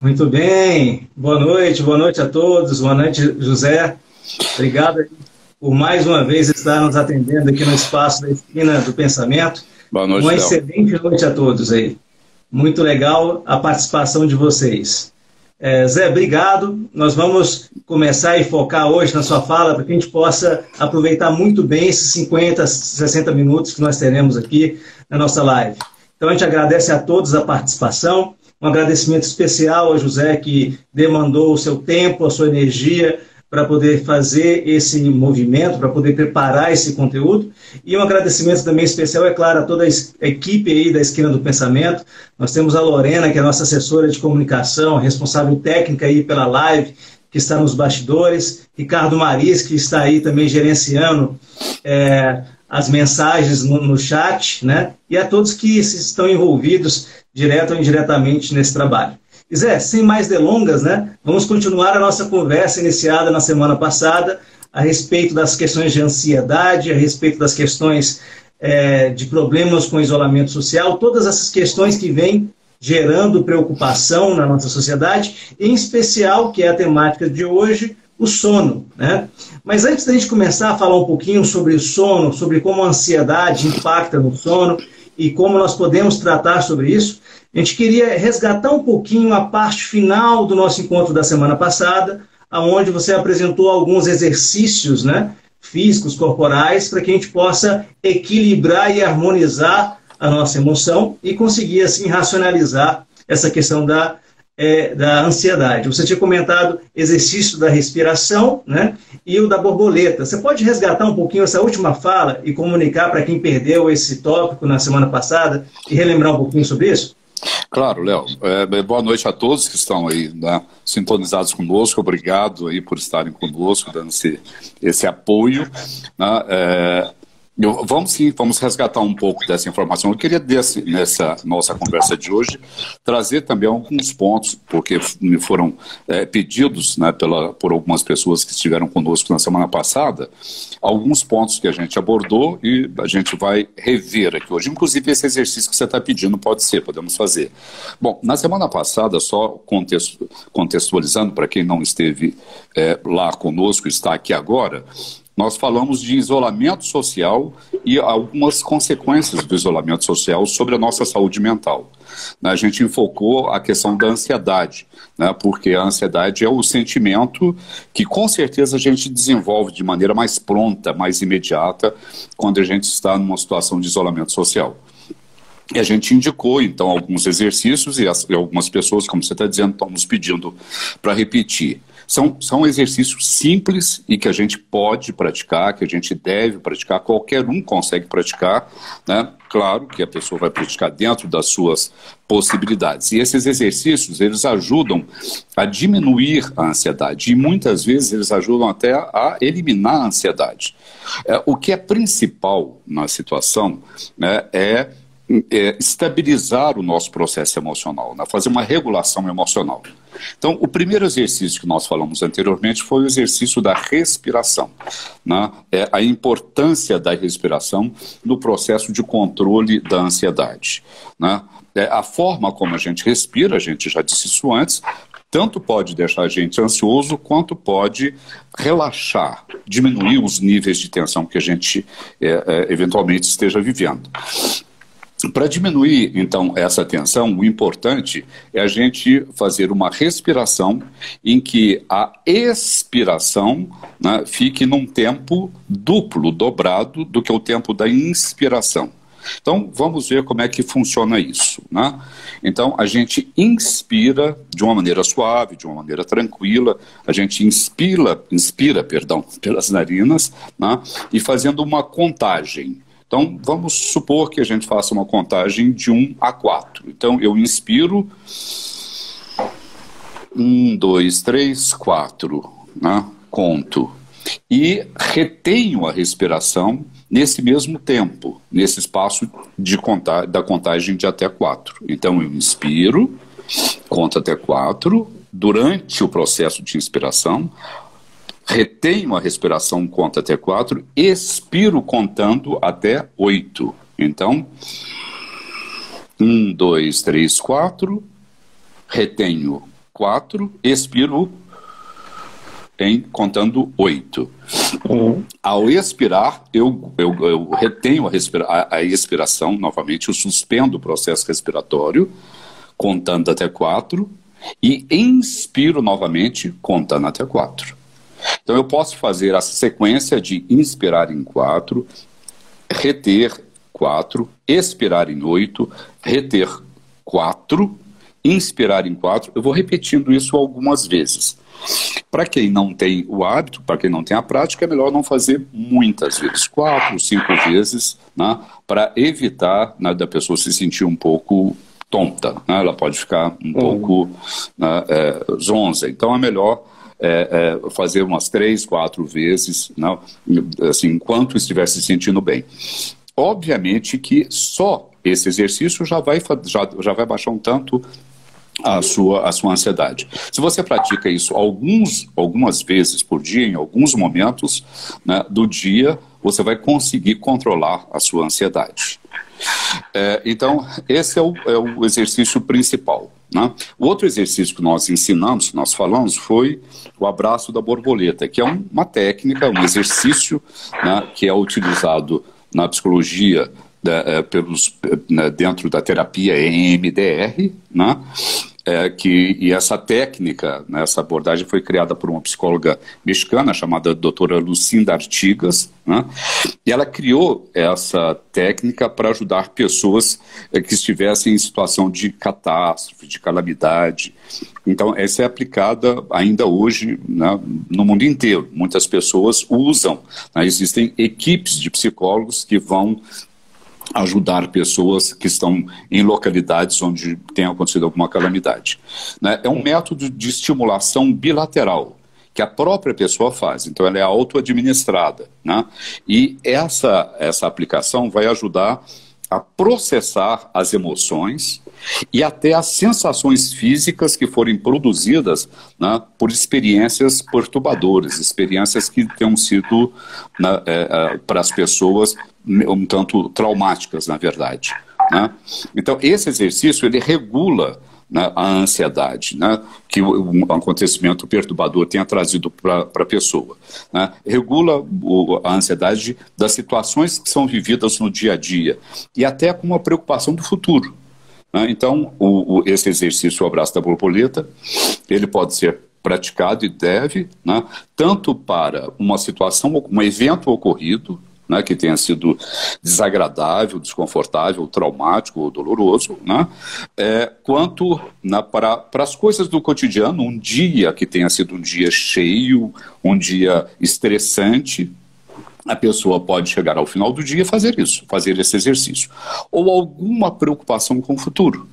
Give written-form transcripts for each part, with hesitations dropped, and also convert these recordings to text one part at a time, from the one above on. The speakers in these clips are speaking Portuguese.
Muito bem, boa noite a todos, boa noite, José. Obrigado aí por mais uma vez estar nos atendendo aqui no espaço da Esquina do Pensamento. Boa noite, Uma Léo. excelente noite a todos aí. Muito legal a participação de vocês. Zé, obrigado. Nós vamos começar e focar hoje na sua fala para que a gente possa aproveitar muito bem esses 50, 60 minutos que nós teremos aqui na nossa live. Então a gente agradece a todos a participação. Um agradecimento especial a José, que demandou o seu tempo, a sua energia para poder fazer esse movimento, para poder preparar esse conteúdo. E um agradecimento também especial, é claro, a toda a equipe aí da Esquina do Pensamento. Nós temos a Lorena, que é a nossa assessora de comunicação, responsável técnica aí pela live, que está nos bastidores. Ricardo Maris, que está aí também gerenciando as mensagens no chat, né? E a todos que estão envolvidos direto ou indiretamente nesse trabalho. E Zé, sem mais delongas, né? Vamos continuar a nossa conversa iniciada na semana passada a respeito das questões de ansiedade, a respeito das questões de problemas com isolamento social, todas essas questões que vêm gerando preocupação na nossa sociedade, em especial, que é a temática de hoje, o sono, né? Mas antes da gente começar a falar um pouquinho sobre o sono, sobre como a ansiedade impacta no sono e como nós podemos tratar sobre isso, a gente queria resgatar um pouquinho a parte final do nosso encontro da semana passada, onde você apresentou alguns exercícios, né, físicos, corporais, para que a gente possa equilibrar e harmonizar a nossa emoção e conseguir, assim, racionalizar essa questão da ansiedade. Você tinha comentado exercício da respiração, né, e o da borboleta. Você pode resgatar um pouquinho essa última fala e comunicar para quem perdeu esse tópico na semana passada e relembrar um pouquinho sobre isso? Claro, Léo. Boa noite a todos que estão aí, né, sintonizados conosco. Obrigado aí por estarem conosco, dando esse apoio, né. Vamos resgatar um pouco dessa informação. Eu queria, nessa nossa conversa de hoje, trazer também alguns pontos, porque me foram pedidos, né, por algumas pessoas que estiveram conosco na semana passada, alguns pontos que a gente abordou e a gente vai rever aqui hoje. Inclusive, esse exercício que você está pedindo podemos fazer. Bom, na semana passada, só contextualizando para quem não esteve lá conosco, está aqui agora, nós falamos de isolamento social e algumas consequências do isolamento social sobre a nossa saúde mental. A gente enfocou a questão da ansiedade, né, porque a ansiedade é o sentimento que com certeza a gente desenvolve de maneira mais pronta, mais imediata, quando a gente está numa situação de isolamento social. E a gente indicou, então, alguns exercícios e algumas pessoas, como você está dizendo, estão nos pedindo para repetir. São exercícios simples e que a gente pode praticar, que a gente deve praticar, qualquer um consegue praticar, né? Claro que a pessoa vai praticar dentro das suas possibilidades. E esses exercícios, eles ajudam a diminuir a ansiedade e muitas vezes eles ajudam até a eliminar a ansiedade. O que é principal na situação, né, é estabilizar o nosso processo emocional, né? Fazer uma regulação emocional. Então, o primeiro exercício que nós falamos anteriormente foi o exercício da respiração, né? A importância da respiração no processo de controle da ansiedade, né? A forma como a gente respira, a gente já disse isso antes, tanto pode deixar a gente ansioso, quanto pode relaxar, diminuir os níveis de tensão que a gente eventualmente esteja vivendo. Para diminuir, então, essa tensão, o importante é a gente fazer uma respiração em que a expiração, né, fique num tempo duplo, dobrado, do que o tempo da inspiração. Então, vamos ver como é que funciona isso, né? Então, a gente inspira de uma maneira suave, de uma maneira tranquila, a gente inspira, pelas narinas, né, e fazendo uma contagem. Então, vamos supor que a gente faça uma contagem de 1 a 4. Então, eu inspiro 1, 2, 3, 4, né? Conto. E retenho a respiração nesse mesmo tempo, nesse espaço da contagem de até 4. Então, eu inspiro, conto até 4, durante o processo de inspiração, retenho a respiração, conto até 4, expiro contando até 8. Então, 1, 2, 3, 4, retenho 4, expiro contando 8. Ao expirar, eu retenho a expiração novamente, eu suspendo o processo respiratório, contando até 4, e inspiro novamente, contando até 4. Então eu posso fazer a sequência de inspirar em 4, reter 4, expirar em 8, reter 4, inspirar em 4. Eu vou repetindo isso algumas vezes. Para quem não tem o hábito, para quem não tem a prática, é melhor não fazer muitas vezes, 4, 5 vezes, né, para evitar, né, da pessoa se sentir um pouco tonta, né, ela pode ficar um pouco, né, zonza. Então é melhor fazer umas 3, 4 vezes, né, assim, enquanto estiver se sentindo bem. Obviamente que só esse exercício já vai baixar um tanto a sua ansiedade. Se você pratica isso algumas vezes por dia, em alguns momentos, né, do dia, você vai conseguir controlar a sua ansiedade. Então, esse é o exercício principal, né? O outro exercício que nós ensinamos, que nós falamos, foi o abraço da borboleta, que é uma técnica, um exercício, né, que é utilizado na psicologia dentro da terapia EMDR, né? E essa técnica, né, essa abordagem foi criada por uma psicóloga mexicana chamada doutora Lucinda Artigas, né? E ela criou essa técnica para ajudar pessoas que estivessem em situação de catástrofe, de calamidade. Então, essa é aplicada ainda hoje, né, no mundo inteiro. Muitas pessoas usam, né? Existem equipes de psicólogos que vão ajudar pessoas que estão em localidades onde tem acontecido alguma calamidade, né? É um método de estimulação bilateral que a própria pessoa faz, então ela é auto-administrada, né? E essa aplicação vai ajudar a processar as emoções e até as sensações físicas que forem produzidas, né, por experiências perturbadoras, experiências que tenham sido, né, para as pessoas um tanto traumáticas, na verdade, né? Então, esse exercício, ele regula, né, a ansiedade, né, que um acontecimento perturbador tenha trazido para a pessoa, né? Regula a ansiedade das situações que são vividas no dia a dia e até com uma preocupação do futuro, né? Então, esse exercício, o abraço da borboleta, ele pode ser praticado e deve, né, tanto para uma situação, um evento ocorrido, né, que tenha sido desagradável, desconfortável, traumático ou doloroso, né, quanto para as coisas do cotidiano, um dia que tenha sido um dia cheio, um dia estressante, a pessoa pode chegar ao final do dia e fazer isso, fazer esse exercício. Ou alguma preocupação com o futuro,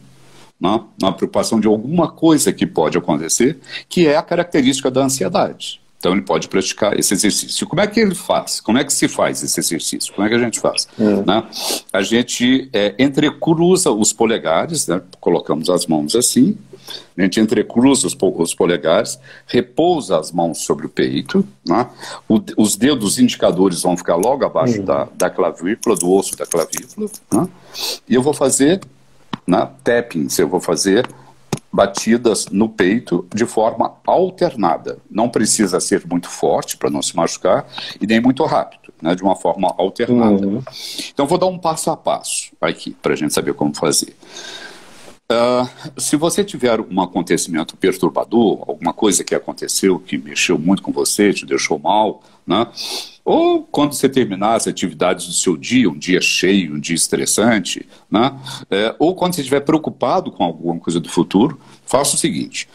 né, uma preocupação de alguma coisa que pode acontecer, que é a característica da ansiedade. Então ele pode praticar esse exercício. Como é que ele faz? Como é que se faz esse exercício? Como é que a gente faz? Né? A gente entrecruza os polegares, né? Colocamos as mãos assim, a gente entrecruza os polegares, repousa as mãos sobre o peito, né? Os dedos indicadores vão ficar logo abaixo da clavícula, do osso da clavícula, né? E eu vou fazer, né, tappings, eu vou fazer batidas no peito de forma alternada. Não precisa ser muito forte para não se machucar e nem muito rápido, né, de uma forma alternada. Então vou dar um passo a passo aqui para a gente saber como fazer. Se você tiver um acontecimento perturbador, alguma coisa que aconteceu que mexeu muito com você, te deixou mal, né? Ou quando você terminar as atividades do seu dia, um dia cheio, um dia estressante, né? Ou quando você estiver preocupado com alguma coisa do futuro, faça o seguinte,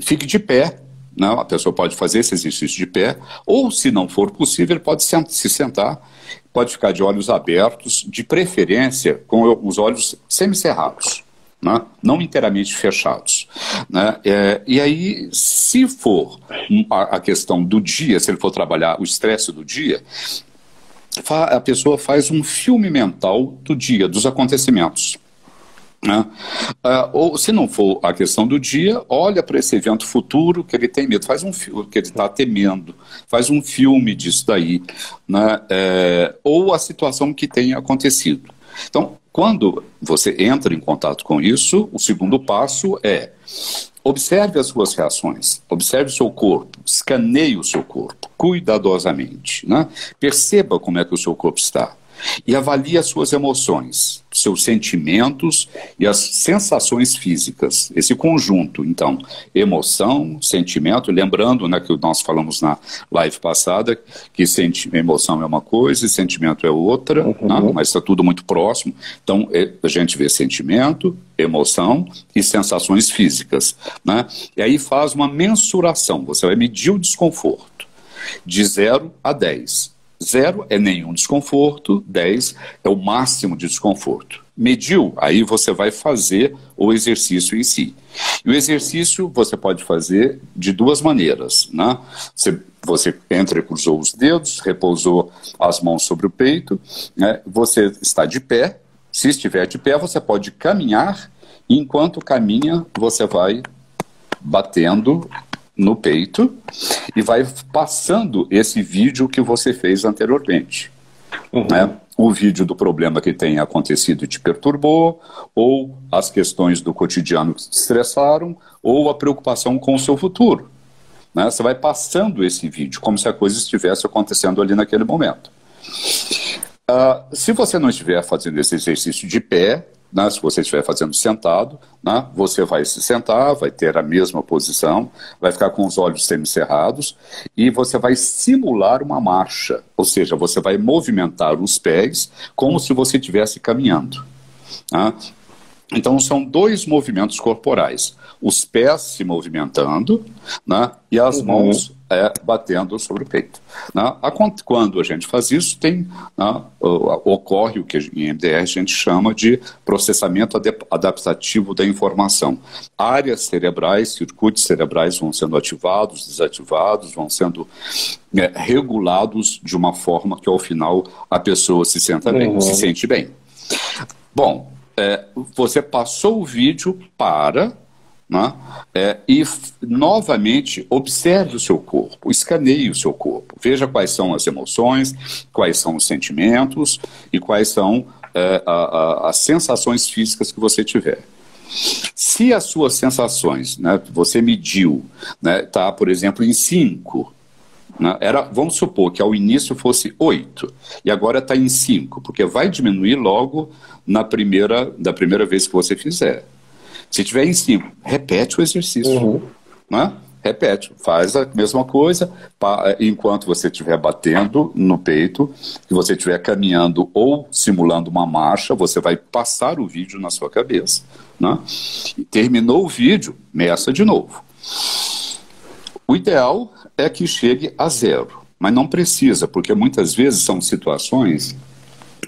fique de pé, né? A pessoa pode fazer esse exercício de pé, ou se não for possível, ele pode se sentar, pode ficar de olhos abertos, de preferência com os olhos semicerrados, né? Não inteiramente fechados, né? E aí, se for a questão do dia, se ele for trabalhar o estresse do dia, a pessoa faz um filme mental do dia, dos acontecimentos, né? Ou se não for a questão do dia, olha para esse evento futuro que ele tem medo, faz um filme que ele está temendo, faz um filme disso daí, né? Ou a situação que tenha acontecido. Então, Quando você entra em contato com isso, o segundo passo é observe as suas reações, observe o seu corpo, escaneie o seu corpo cuidadosamente, né? Perceba como é que o seu corpo está e avalie as suas emoções, seus sentimentos e as sensações físicas. Esse conjunto, então, emoção, sentimento, lembrando, né, que nós falamos na live passada, que emoção é uma coisa e sentimento é outra, né, mas está tudo muito próximo. Então, a gente vê sentimento, emoção e sensações físicas, né? E aí faz uma mensuração, você vai medir o desconforto de 0 a 10. 0 é nenhum desconforto, 10 é o máximo de desconforto. Mediu, aí você vai fazer o exercício em si. E o exercício você pode fazer de duas maneiras, né? Você entrecruzou os dedos, repousou as mãos sobre o peito, né? Você está de pé. Se estiver de pé, você pode caminhar, e enquanto caminha, você vai batendo no peito e vai passando esse vídeo que você fez anteriormente. Né? O vídeo do problema que tenha acontecido e te perturbou, ou as questões do cotidiano que te estressaram, ou a preocupação com o seu futuro. Né? Você vai passando esse vídeo como se a coisa estivesse acontecendo ali naquele momento. Se você não estiver fazendo esse exercício de pé, né, se você estiver fazendo sentado, né, você vai se sentar, vai ter a mesma posição, vai ficar com os olhos semicerrados e você vai simular uma marcha, ou seja, você vai movimentar os pés como se você estivesse caminhando. Né? Então são dois movimentos corporais, os pés se movimentando, né, e as mãos batendo sobre o peito. Né? Quando a gente faz isso, ocorre o que em MDR a gente chama de processamento adaptativo da informação. Áreas cerebrais, circuitos cerebrais vão sendo ativados, desativados, vão sendo regulados de uma forma que ao final a pessoa se sente bem. Bom, você passou o vídeo né? E novamente observe o seu corpo, escaneie o seu corpo, veja quais são as emoções, quais são os sentimentos e quais são as sensações físicas que você tiver. Se as suas sensações, né, você mediu, né, tá, por exemplo, em 5, né, vamos supor que ao início fosse 8 e agora está em 5, porque vai diminuir logo da primeira vez que você fizer. Se tiver em 5, repete o exercício. Né? Repete, faz a mesma coisa enquanto você estiver batendo no peito, que você estiver caminhando ou simulando uma marcha, você vai passar o vídeo na sua cabeça. Né? E terminou o vídeo, meça de novo. O ideal é que chegue a 0, mas não precisa, porque muitas vezes são situações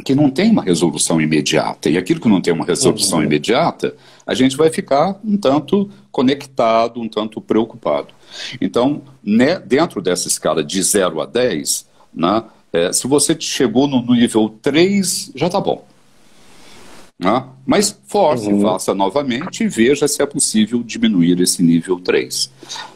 que não tem uma resolução imediata, e aquilo que não tem uma resolução imediata, a gente vai ficar um tanto conectado, um tanto preocupado. Então, né, dentro dessa escala de 0 a 10, né, se você chegou no nível 3, já está bom. Né? Mas force, faça novamente e veja se é possível diminuir esse nível 3.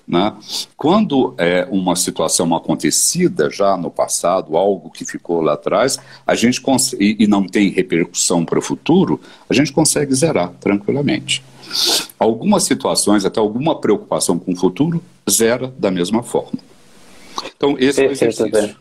Né? Quando é uma situação acontecida já no passado, algo que ficou lá atrás, a gente e não tem repercussão para o futuro, a gente consegue zerar tranquilamente. Algumas situações, até alguma preocupação com o futuro, zera da mesma forma. Então, esse é o exercício.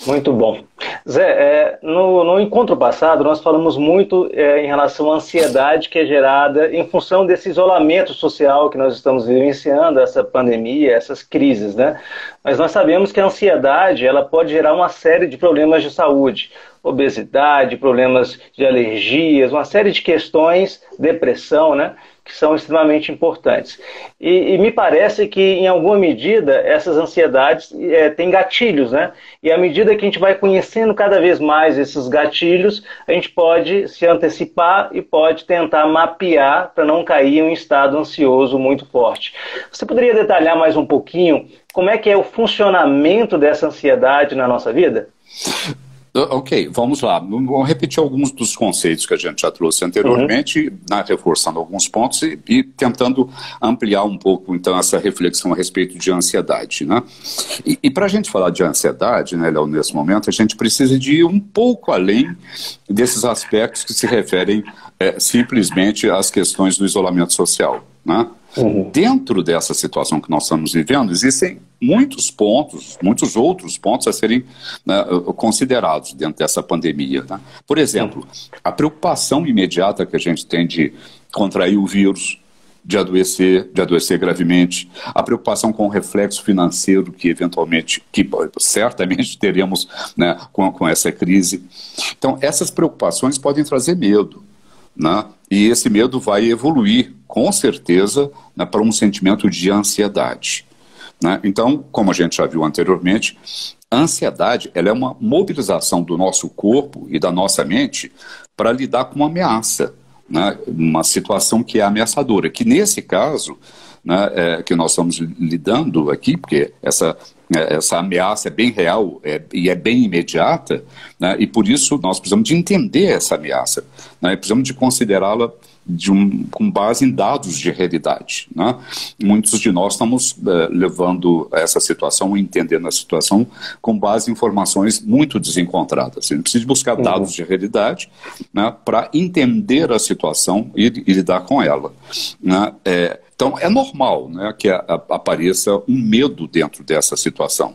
Muito bom. Zé, no encontro passado nós falamos muito em relação à ansiedade que é gerada em função desse isolamento social que nós estamos vivenciando, essa pandemia, essas crises, né? Mas nós sabemos que a ansiedade ela pode gerar uma série de problemas de saúde, obesidade, problemas de alergias, uma série de questões, depressão, né? Que são extremamente importantes. E me parece que, em alguma medida, essas ansiedades têm gatilhos, né? E à medida que a gente vai conhecendo cada vez mais esses gatilhos, a gente pode se antecipar e pode tentar mapear para não cair em um estado ansioso muito forte. Você poderia detalhar mais um pouquinho como é que é o funcionamento dessa ansiedade na nossa vida? Ok, vamos lá. Vamos repetir alguns dos conceitos que a gente já trouxe anteriormente, né, reforçando alguns pontos e tentando ampliar um pouco, então, essa reflexão a respeito de ansiedade. Né? E para a gente falar de ansiedade, né, Léo, nesse momento, a gente precisa de ir um pouco além desses aspectos que se referem simplesmente às questões do isolamento social. Né? Dentro dessa situação que nós estamos vivendo, existem muitos pontos, muitos outros pontos a serem, né, considerados dentro dessa pandemia. Né? Por exemplo, a preocupação imediata que a gente tem de contrair o vírus, de adoecer gravemente, a preocupação com o reflexo financeiro que eventualmente, que certamente teremos, né, com essa crise. Então, essas preocupações podem trazer medo. Né? E esse medo vai evoluir, com certeza, né, para um sentimento de ansiedade. Né? Então, como a gente já viu anteriormente, a ansiedade ela é uma mobilização do nosso corpo e da nossa mente para lidar com uma ameaça, né? Uma situação que é ameaçadora, que nesse caso, né, que nós estamos lidando aqui, porque essa ameaça é bem real e é bem imediata, né, e por isso nós precisamos de entender essa ameaça, né, precisamos de considerá-la com base em dados de realidade. Né? Muitos de nós estamos levando essa situação, entendendo a situação com base em informações muito desencontradas. A gente precisa buscar dados de realidade, né, para entender a situação e lidar com ela. Né? Então, é normal, né, que apareça um medo dentro dessa situação,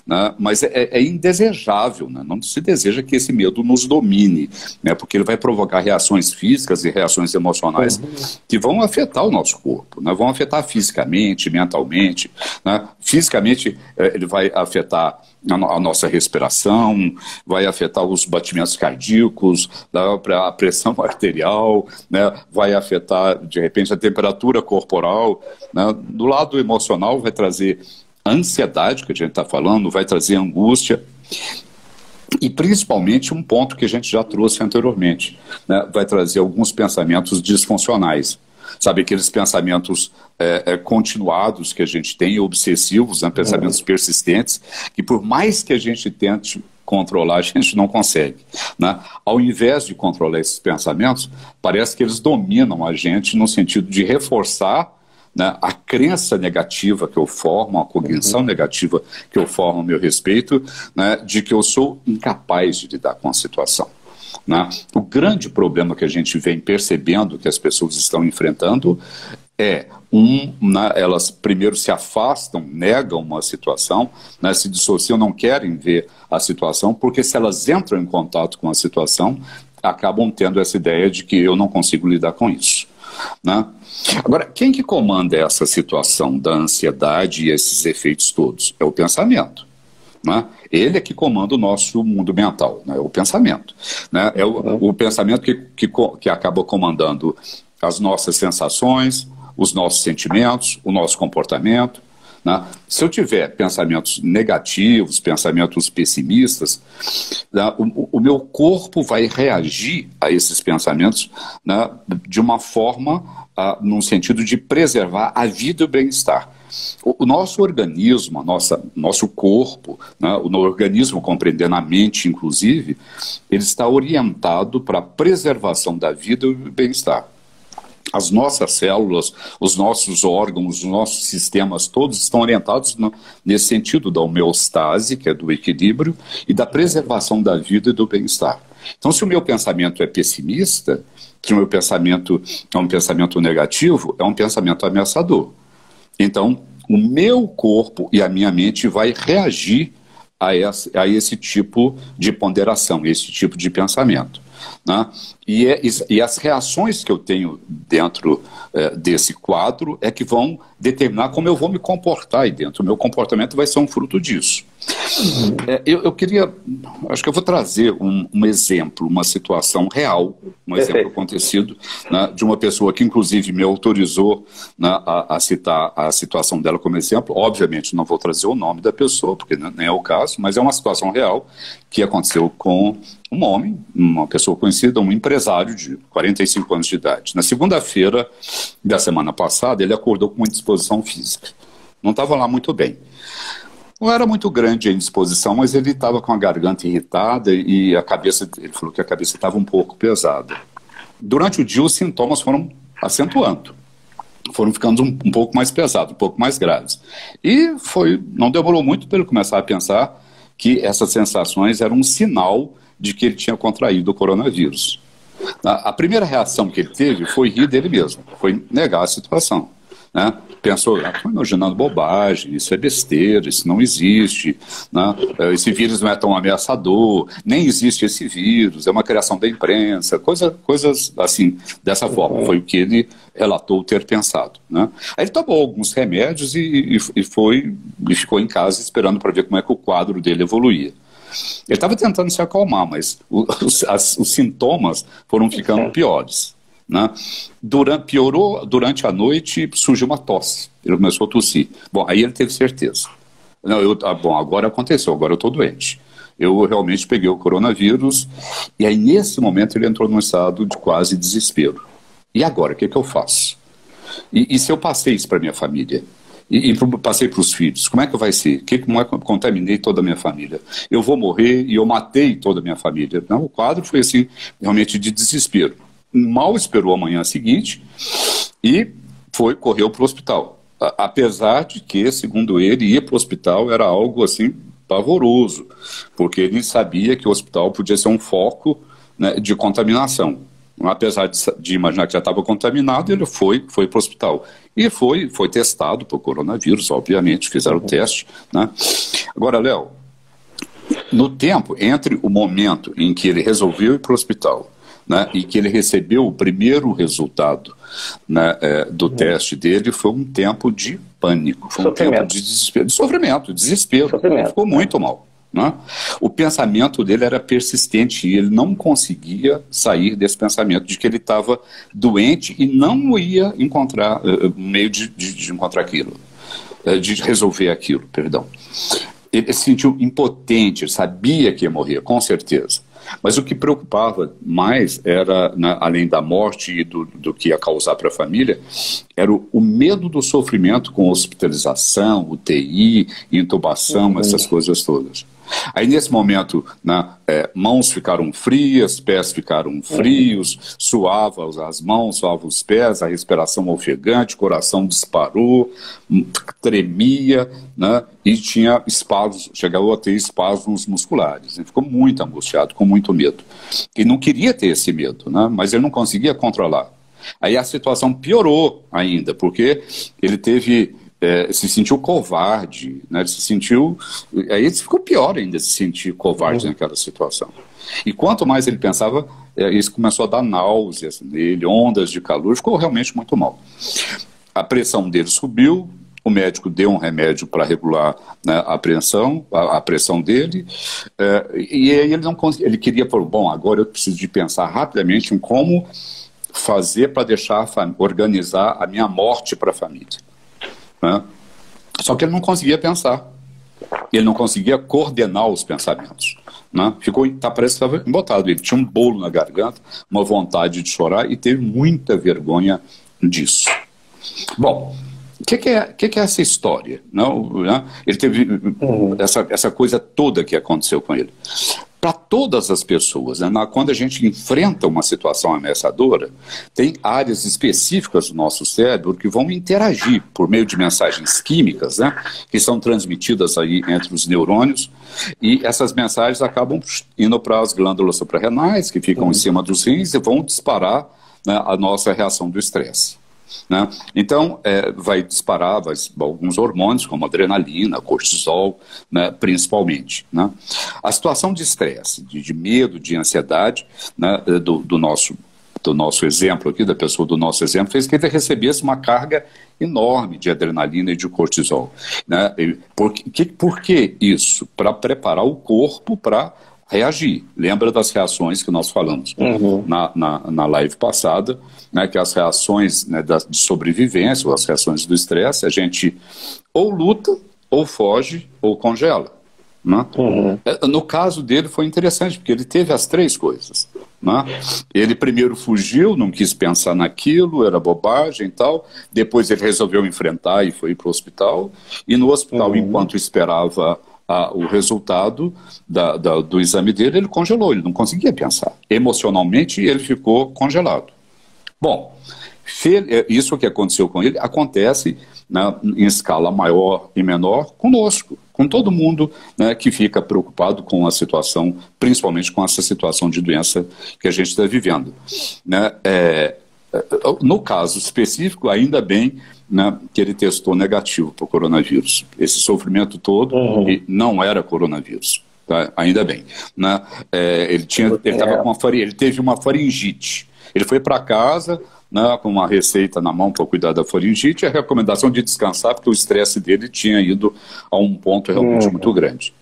né, mas é indesejável, né, não se deseja que esse medo nos domine, né, porque ele vai provocar reações físicas e reações emocionais que vão afetar o nosso corpo, né, vão afetar fisicamente, mentalmente. Né, fisicamente, ele vai afetar a nossa respiração, vai afetar os batimentos cardíacos, a pressão arterial, né, vai afetar, de repente, a temperatura corporal. Né? Do lado emocional vai trazer ansiedade, que a gente está falando, vai trazer angústia e principalmente um ponto que a gente já trouxe anteriormente, né? Vai trazer alguns pensamentos disfuncionais. Sabe, aqueles pensamentos continuados que a gente tem, obsessivos, né? Pensamentos persistentes, que por mais que a gente tente controlar, a gente não consegue. Né? Ao invés de controlar esses pensamentos, parece que eles dominam a gente no sentido de reforçar, né, a crença negativa que eu formo, a cognição negativa que eu formo a meu respeito, né, de que eu sou incapaz de lidar com a situação. Né? O grande problema que a gente vem percebendo que as pessoas estão enfrentando é, né, elas primeiro se afastam, negam uma situação, né, se dissociam, não querem ver a situação, porque se elas entram em contato com a situação, acabam tendo essa ideia de que eu não consigo lidar com isso. Né? Agora, quem que comanda essa situação da ansiedade e esses efeitos todos? É o pensamento. Né? Ele é que comanda o nosso mundo mental, né? É o pensamento. Né? É o pensamento que acaba comandando as nossas sensações, os nossos sentimentos, o nosso comportamento. Né? Se eu tiver pensamentos negativos, pensamentos pessimistas, né, o meu corpo vai reagir a esses pensamentos, né, de uma forma, num sentido de preservar a vida e o bem-estar. O nosso organismo, nosso corpo, né, o organismo compreendendo a mente, inclusive, ele está orientado para a preservação da vida e do bem-estar. As nossas células, os nossos órgãos, os nossos sistemas, todos estão orientados nesse sentido da homeostase, que é do equilíbrio, e da preservação da vida e do bem-estar. Então, se o meu pensamento é pessimista, se o meu pensamento é um pensamento negativo, é um pensamento ameaçador. Então, o meu corpo e a minha mente vai reagir a esse tipo de ponderação, esse tipo de pensamento. Né? E as reações que eu tenho dentro desse quadro é que vão determinar como eu vou me comportar aí dentro. O meu comportamento vai ser um fruto disso. Eu queria, acho que eu vou trazer um exemplo, uma situação real, um exemplo acontecido, né, de uma pessoa que inclusive me autorizou, né, a citar a situação dela como exemplo. Obviamente não vou trazer o nome da pessoa, porque nem é o caso, mas é uma situação real que aconteceu com um homem, uma pessoa conhecida, um empresário de 45 anos de idade. Na segunda-feira da semana passada, ele acordou com uma indisposição física. Não estava lá muito bem. Não era muito grande a indisposição, mas ele estava com a garganta irritada e a cabeça, ele falou que a cabeça estava um pouco pesada. Durante o dia, os sintomas foram acentuando, foram ficando um pouco mais pesados, um pouco mais graves. E não demorou muito para ele começar a pensar que essas sensações eram um sinal de que ele tinha contraído o coronavírus. A primeira reação que ele teve foi rir dele mesmo, foi negar a situação. Né? Pensou, estou imaginando bobagem, isso é besteira, isso não existe, né? Esse vírus não é tão ameaçador, nem existe esse vírus, é uma criação da imprensa, coisas assim, dessa forma, foi o que ele relatou ter pensado. Né? Aí ele tomou alguns remédios e ficou em casa esperando para ver como é que o quadro dele evoluía. Ele estava tentando se acalmar, mas os sintomas foram ficando piores. Né? Piorou durante a noite, surgiu uma tosse. Ele começou a tossir. Bom, aí ele teve certeza. Não, bom, agora aconteceu, agora eu estou doente. Eu realmente peguei o coronavírus. E aí, nesse momento, ele entrou num estado de quase desespero. E agora, o que eu faço? E se eu passei isso para minha família? E passei para os filhos, como é que vai ser? Como é que eu contaminei toda a minha família? Eu vou morrer e eu matei toda a minha família. Não, o quadro foi assim, realmente de desespero. Mal esperou a manhã seguinte e correu para o hospital. Apesar de que, segundo ele, ir para o hospital era algo assim pavoroso, porque ele sabia que o hospital podia ser um foco, né, de contaminação. Apesar de imaginar que já estava contaminado, ele foi para o hospital. E foi testado por coronavírus, obviamente, fizeram o teste. Né? Agora, Léo, no tempo entre o momento em que ele resolveu ir para o hospital, né, e que ele recebeu o primeiro resultado, né, do teste dele, foi um tempo de pânico, foi um tempo de desespero, de sofrimento, desespero. Ele ficou muito mal. Né? O pensamento dele era persistente e ele não conseguia sair desse pensamento de que ele estava doente e não ia encontrar meio de encontrar aquilo, de resolver aquilo, perdão. Ele se sentiu impotente, ele sabia que ia morrer, com certeza. Mas o que preocupava mais era, né, além da morte e do que ia causar para a família, era o medo do sofrimento com hospitalização, UTI, intubação, essas coisas todas. Aí, nesse momento, né, mãos ficaram frias, pés ficaram frios, suava as mãos, suava os pés, a respiração ofegante, o coração disparou, tremia, né, e tinha espasmos, chegou a ter espasmos musculares. Ele ficou muito angustiado, com muito medo. E não queria ter esse medo, né, mas ele não conseguia controlar. Aí a situação piorou ainda, porque ele se sentiu covarde, né? Ele se sentiu... Aí ele ficou pior ainda, se sentir covarde naquela situação. E quanto mais ele pensava, isso começou a dar náuseas nele, ondas de calor, ficou realmente muito mal. A pressão dele subiu, o médico deu um remédio para regular, né, a pressão dele, e aí ele não conseguia, ele queria falar, bom, agora eu preciso de pensar rapidamente em como fazer para organizar a minha morte para a família. Né? Só que ele não conseguia pensar, ele não conseguia coordenar os pensamentos, né? Parece que estava embotado, ele tinha um bolo na garganta, uma vontade de chorar e teve muita vergonha disso. Bom, o que é essa história? Não, né? Ele teve essa coisa toda que aconteceu com ele. Para todas as pessoas, né? Quando a gente enfrenta uma situação ameaçadora, tem áreas específicas do nosso cérebro que vão interagir por meio de mensagens químicas, né? Que são transmitidas aí entre os neurônios, e essas mensagens acabam indo para as glândulas suprarrenais, que ficam em cima dos rins, e vão disparar, né, a nossa reação do estresse. Né? Então, vai disparar alguns hormônios, como adrenalina, cortisol, né, principalmente. Né? A situação de estresse, de medo, de ansiedade, né, do nosso exemplo aqui, da pessoa do nosso exemplo, fez que ele recebesse uma carga enorme de adrenalina e de cortisol. Né? Por que isso? Para preparar o corpo para reagir. Lembra das reações que nós falamos na live passada, né, que as reações, né, de sobrevivência, ou as reações do estresse, a gente ou luta, ou foge, ou congela. Né? No caso dele foi interessante, porque ele teve as três coisas. né? Ele primeiro fugiu, não quis pensar naquilo, era bobagem e tal. Depois ele resolveu enfrentar e foi para o hospital. E no hospital, enquanto esperava o resultado do exame dele, ele congelou, ele não conseguia pensar. Emocionalmente, ele ficou congelado. Bom, isso que aconteceu com ele acontece, né, em escala maior e menor conosco, com todo mundo, né, que fica preocupado com a situação, principalmente com essa situação de doença que a gente está vivendo. Né? No caso específico, ainda bem, né, que ele testou negativo para o coronavírus. Esse sofrimento todo não era coronavírus. Tá? Ainda bem. Né? Ele teve uma faringite. Ele foi para casa, né, com uma receita na mão para cuidar da faringite, e a recomendação de descansar, porque o estresse dele tinha ido a um ponto realmente muito grande.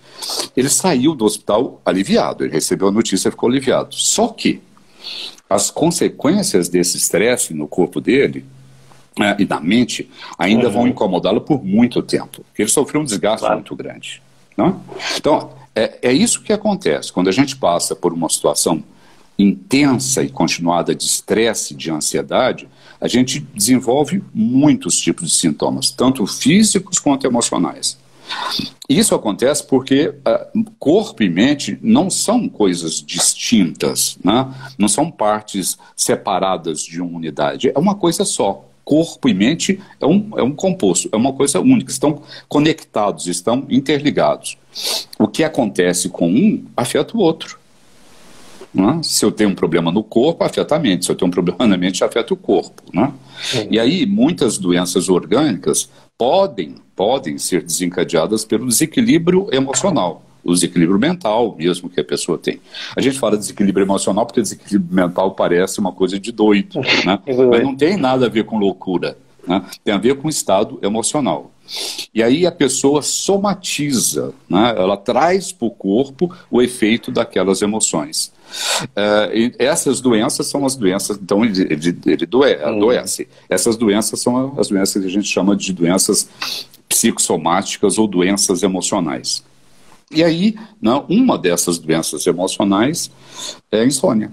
Ele saiu do hospital aliviado, ele recebeu a notícia e ficou aliviado. Só que as consequências desse estresse no corpo dele, né, e na mente, ainda vão incomodá-lo por muito tempo, porque ele sofreu um desgaste muito grande. Né? Então, é isso que acontece. Quando a gente passa por uma situação intensa e continuada de estresse, de ansiedade, a gente desenvolve muitos tipos de sintomas, tanto físicos quanto emocionais. Isso acontece porque corpo e mente não são coisas distintas, né? Não são partes separadas de uma unidade, é uma coisa só. Corpo e mente é um composto, é uma coisa única, estão conectados, estão interligados. O que acontece com um afeta o outro. Né? Se eu tenho um problema no corpo, afeta a mente. Se eu tenho um problema na mente, afeta o corpo. Né? E aí, muitas doenças orgânicas podem ser desencadeadas pelo desequilíbrio emocional, o desequilíbrio mental mesmo que a pessoa tem. A gente fala de desequilíbrio emocional porque desequilíbrio mental parece uma coisa de doido, né? Mas não tem nada a ver com loucura, né? Tem a ver com estado emocional. E aí a pessoa somatiza, né? Ela traz para o corpo o efeito daquelas emoções. E essas doenças são as doenças, então ele adoece. Essas doenças são as doenças que a gente chama de doenças psicossomáticas ou doenças emocionais. E aí, né, uma dessas doenças emocionais é a insônia.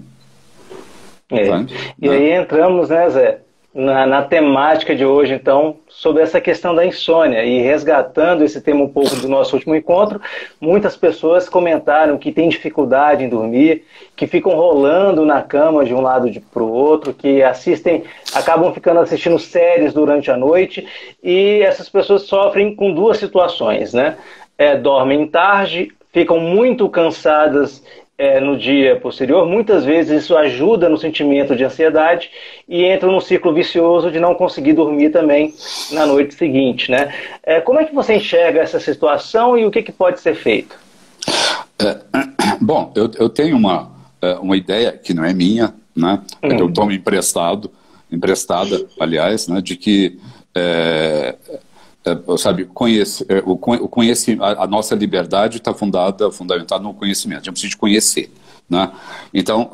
Tá? E aí entramos, né, Zé, na temática de hoje, então, sobre essa questão da insônia. E resgatando esse tema um pouco do nosso último encontro, muitas pessoas comentaram que têm dificuldade em dormir, que ficam rolando na cama de um lado para o outro, que acabam ficando assistindo séries durante a noite, e essas pessoas sofrem com duas situações, né? Dormem tarde, ficam muito cansadas no dia posterior, muitas vezes isso ajuda no sentimento de ansiedade e entram num ciclo vicioso de não conseguir dormir também na noite seguinte, né? Como é que você enxerga essa situação e o que pode ser feito? Bom, eu tenho uma ideia que não é minha, né? Eu tomo emprestada, aliás, né, de que sabe, a nossa liberdade está fundamentada no conhecimento. A gente precisa de conhecer, né? Então,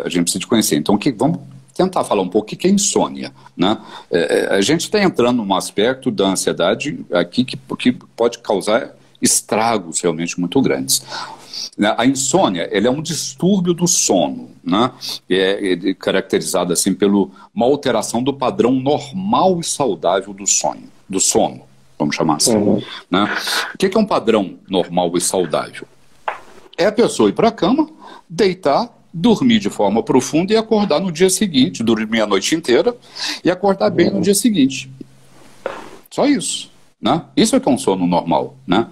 a gente precisa de conhecer. Então, vamos tentar falar um pouco o que é insônia, né? A gente está entrando num aspecto da ansiedade aqui que pode causar estragos realmente muito grandes. A insônia, ela é um distúrbio do sono, né? É caracterizado assim pela uma alteração do padrão normal e saudável do sono, vamos chamar assim. Né? O que é um padrão normal e saudável? É a pessoa ir para a cama, deitar, dormir de forma profunda e acordar no dia seguinte, dormir a noite inteira e acordar bem no dia seguinte. Só isso. Né? Isso é que é um sono normal, né?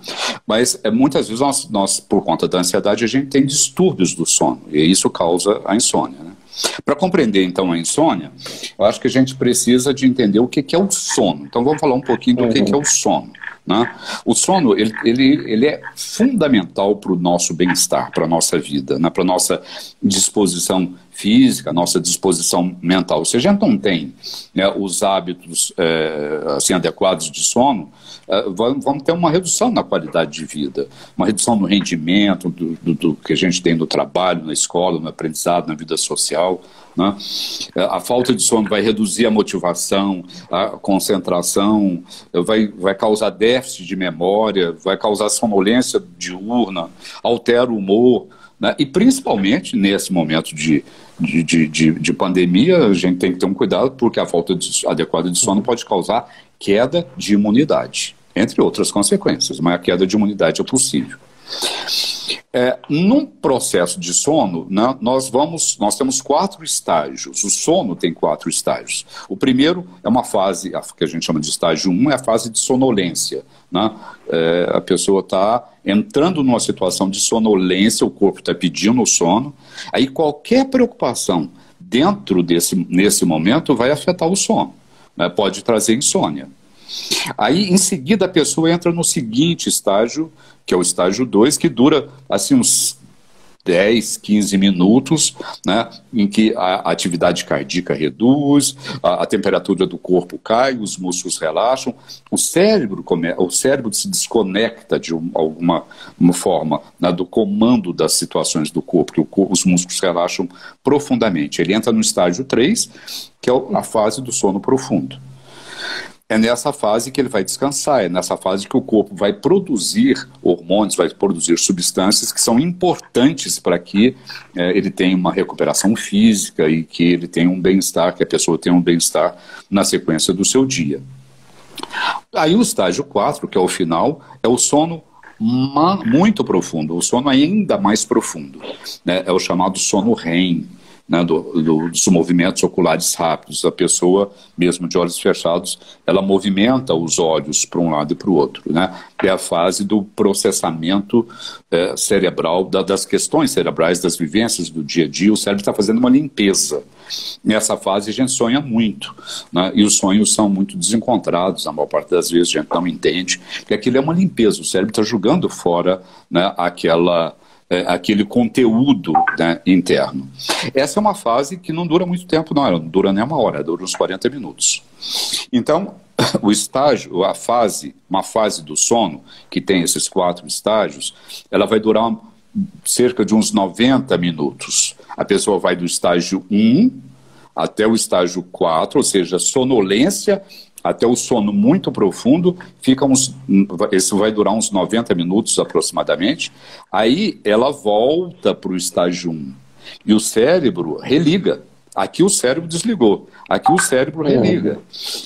Mas muitas vezes nós, por conta da ansiedade, a gente tem distúrbios do sono e isso causa a insônia, né? Para compreender então a insônia, eu acho que a gente precisa de entender o que é o sono. Então vamos falar um pouquinho do que é o sono, né? O sono ele é fundamental para o nosso bem-estar, para a nossa vida, né? Para a nossa disposição física, nossa disposição mental. Se a gente não tem, né, os hábitos assim, adequados de sono, vamos ter uma redução na qualidade de vida, uma redução no rendimento do que a gente tem no trabalho, na escola, no aprendizado, na vida social. Né? A falta de sono vai reduzir a motivação, a concentração, vai causar déficit de memória, vai causar sonolência diurna, altera o humor, né? E principalmente nesse momento de pandemia, a gente tem que ter um cuidado, porque a falta adequada de sono pode causar queda de imunidade, entre outras consequências, mas a queda de imunidade é possível. Num processo de sono, né, nós temos 4 estágios. O sono tem 4 estágios. O primeiro é uma fase, que a gente chama de estágio 1, é a fase de sonolência, né? A pessoa está entrando numa situação de sonolência, o corpo está pedindo o sono, aí qualquer preocupação nesse momento vai afetar o sono, né? Pode trazer insônia. Aí, em seguida, a pessoa entra no seguinte estágio, que é o estágio 2, que dura assim uns 10, 15 minutos, né, em que a atividade cardíaca reduz, a temperatura do corpo cai, os músculos relaxam, o cérebro se desconecta de alguma forma, né, do comando das situações do corpo, que os músculos relaxam profundamente. Ele entra no estágio 3, que é a fase do sono profundo. É nessa fase que ele vai descansar, é nessa fase que o corpo vai produzir hormônios, vai produzir substâncias que são importantes para que ele tenha uma recuperação física e que ele tenha um bem-estar, que a pessoa tenha um bem-estar na sequência do seu dia. Aí o estágio 4, que é o final, é o sono muito profundo, o sono ainda mais profundo, né? É o chamado sono REM. Né, dos movimentos oculares rápidos. A pessoa, mesmo de olhos fechados, ela movimenta os olhos para um lado e para o outro, né? É a fase do processamento cerebral, das questões cerebrais, das vivências do dia a dia. O cérebro está fazendo uma limpeza. Nessa fase a gente sonha muito, né? E os sonhos são muito desencontrados, na maior parte das vezes a gente não entende, que aquilo é uma limpeza, o cérebro está jogando fora, né, aquele conteúdo, né, interno. Essa é uma fase que não dura muito tempo, não dura nem uma hora, dura uns 40 minutos. Então, o estágio, uma fase do sono, que tem esses 4 estágios, ela vai durar cerca de uns 90 minutos. A pessoa vai do estágio 1 até o estágio 4, ou seja, sonolência, até o sono muito profundo, isso vai durar uns 90 minutos aproximadamente. Aí ela volta para o estágio 1 e o cérebro religa. Aqui o cérebro desligou, aqui o cérebro religa.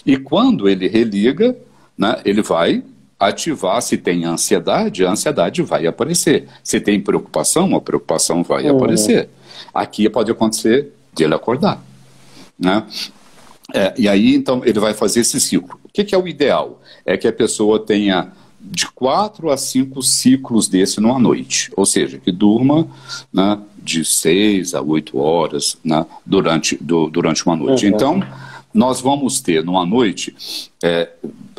E quando ele religa, né, ele vai ativar. Se tem ansiedade, a ansiedade vai aparecer. Se tem preocupação, a preocupação vai aparecer. Aqui pode acontecer de ele acordar, né? E aí, então, ele vai fazer esse ciclo. O que é o ideal? É que a pessoa tenha de 4 a 5 ciclos desse numa noite. Ou seja, que durma, né, de 6 a 8 horas, né, durante uma noite. Então, nós vamos ter numa noite,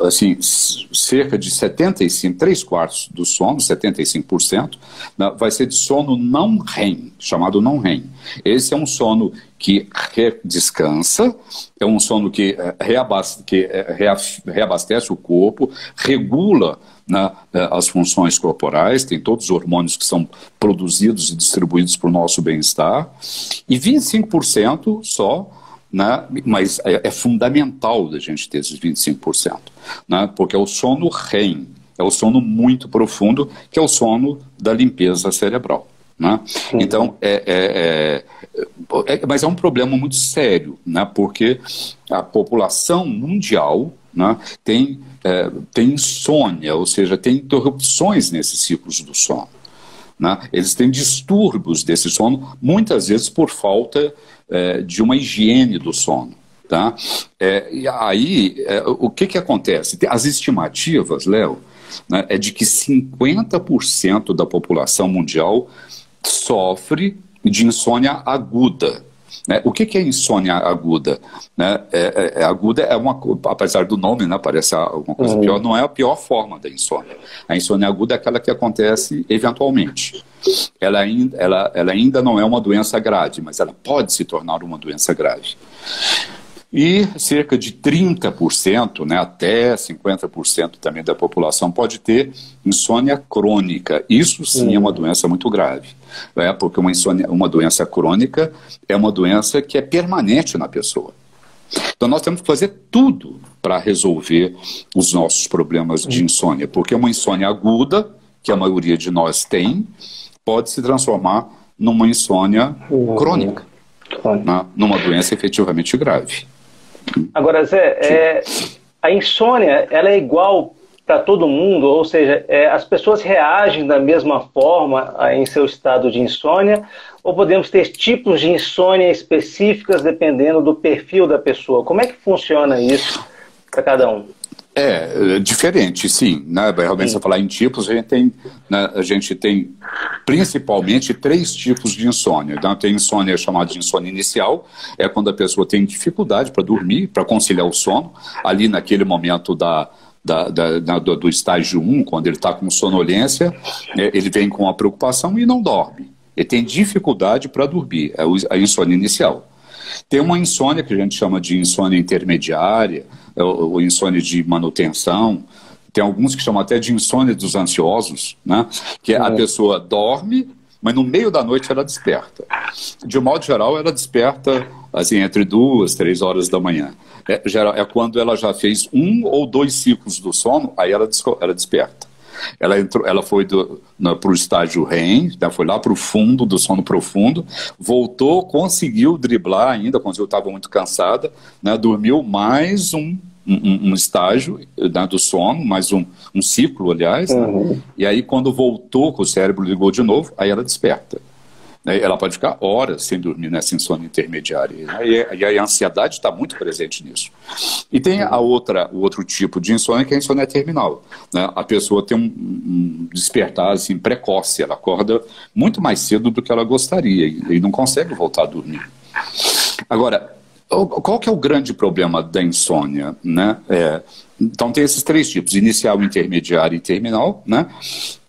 assim, cerca de 75, 3/4 do sono, 75%, né, vai ser de sono não REM, chamado não REM. Esse é um sono que descansa, é um sono que reabastece o corpo, regula, né, as funções corporais, tem todos os hormônios que são produzidos e distribuídos para o nosso bem-estar, e 25% só, né, mas é fundamental da gente ter esses 25%, né, porque é o sono REM, é o sono muito profundo, que é o sono da limpeza cerebral, né? Então, mas é um problema muito sério, né, porque a população mundial, né, tem insônia, ou seja, tem interrupções nesses ciclos do sono, né? Eles têm distúrbios desse sono, muitas vezes por falta de uma higiene do sono, tá? E aí, o que acontece? As estimativas, Léo, né, é de que 50% da população mundial sofre de insônia aguda. Né? O que é insônia aguda? Né? Aguda apesar do nome, né, parece alguma coisa pior, não é a pior forma da insônia. A insônia aguda é aquela que acontece eventualmente. Ela ainda não é uma doença grave, mas ela pode se tornar uma doença grave. E cerca de 30%, né, até 50% também da população pode ter insônia crônica. Isso sim é uma doença muito grave, né, porque uma doença crônica é uma doença que é permanente na pessoa. Então nós temos que fazer tudo para resolver os nossos problemas de insônia, porque uma insônia aguda, que a maioria de nós tem, pode se transformar numa insônia crônica, né? Numa doença efetivamente grave. Agora, Zé, a insônia, ela é igual para todo mundo? Ou seja, as pessoas reagem da mesma forma em seu estado de insônia? Ou podemos ter tipos de insônia específicas dependendo do perfil da pessoa? Como é que funciona isso para cada um? Diferente, sim, né? Realmente, você falar em tipos, a gente tem principalmente 3 tipos de insônia. Então, tem insônia chamada de insônia inicial, é quando a pessoa tem dificuldade para dormir, para conciliar o sono, ali naquele momento do estágio 1, quando ele está com sonolência, ele vem com a preocupação e não dorme. Ele tem dificuldade para dormir, é a insônia inicial. Tem uma insônia que a gente chama de insônia intermediária, ou insônia de manutenção. Tem alguns que chamam até de insônia dos ansiosos, né? Que a pessoa dorme, mas no meio da noite ela desperta. De um modo geral, ela desperta assim, entre 2, 3 horas da manhã. É quando ela já fez 1 ou 2 ciclos do sono, aí ela desperta. Ela foi para o estágio REM, né, foi lá para o fundo do sono profundo, voltou, conseguiu driblar ainda, quando eu estava muito cansada, né, dormiu mais um estágio, né, do sono, mais um ciclo, aliás, né, e aí quando voltou, que o cérebro ligou de novo, aí ela desperta. Ela pode ficar horas sem dormir nessa insônia intermediária, né? E a ansiedade está muito presente nisso. E tem o outro tipo de insônia, que é a insônia terminal, né? A pessoa tem um despertar assim, precoce, ela acorda muito mais cedo do que ela gostaria e não consegue voltar a dormir. Agora, qual que é o grande problema da insônia, né? Então tem esses 3 tipos, inicial, intermediário e terminal, né?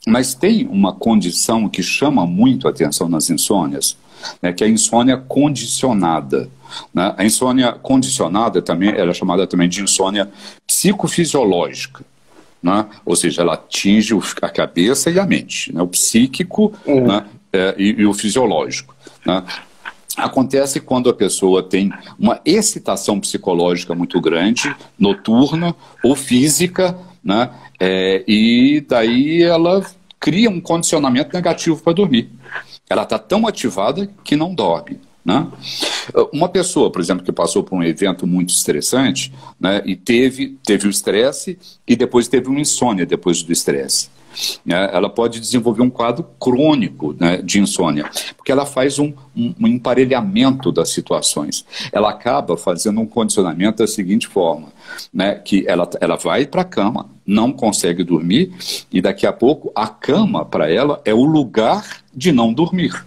Mas tem uma condição que chama muito a atenção nas insônias, né, que é a insônia condicionada, né? A insônia condicionada também, ela é chamada também de insônia psicofisiológica, né? Ou seja, ela atinge a cabeça e a mente, né? O psíquico, né, e o fisiológico, né? Acontece quando a pessoa tem uma excitação psicológica muito grande, noturna ou física, né? E daí ela cria um condicionamento negativo para dormir. Ela está tão ativada que não dorme, né? Uma pessoa, por exemplo, que passou por um evento muito estressante, né, e teve o estresse e depois teve uma insônia depois do estresse, né, ela pode desenvolver um quadro crônico, né, de insônia, porque ela faz um emparelhamento das situações. Ela acaba fazendo um condicionamento da seguinte forma, né, que ela vai para a cama, não consegue dormir, e daqui a pouco a cama para ela é o lugar de não dormir.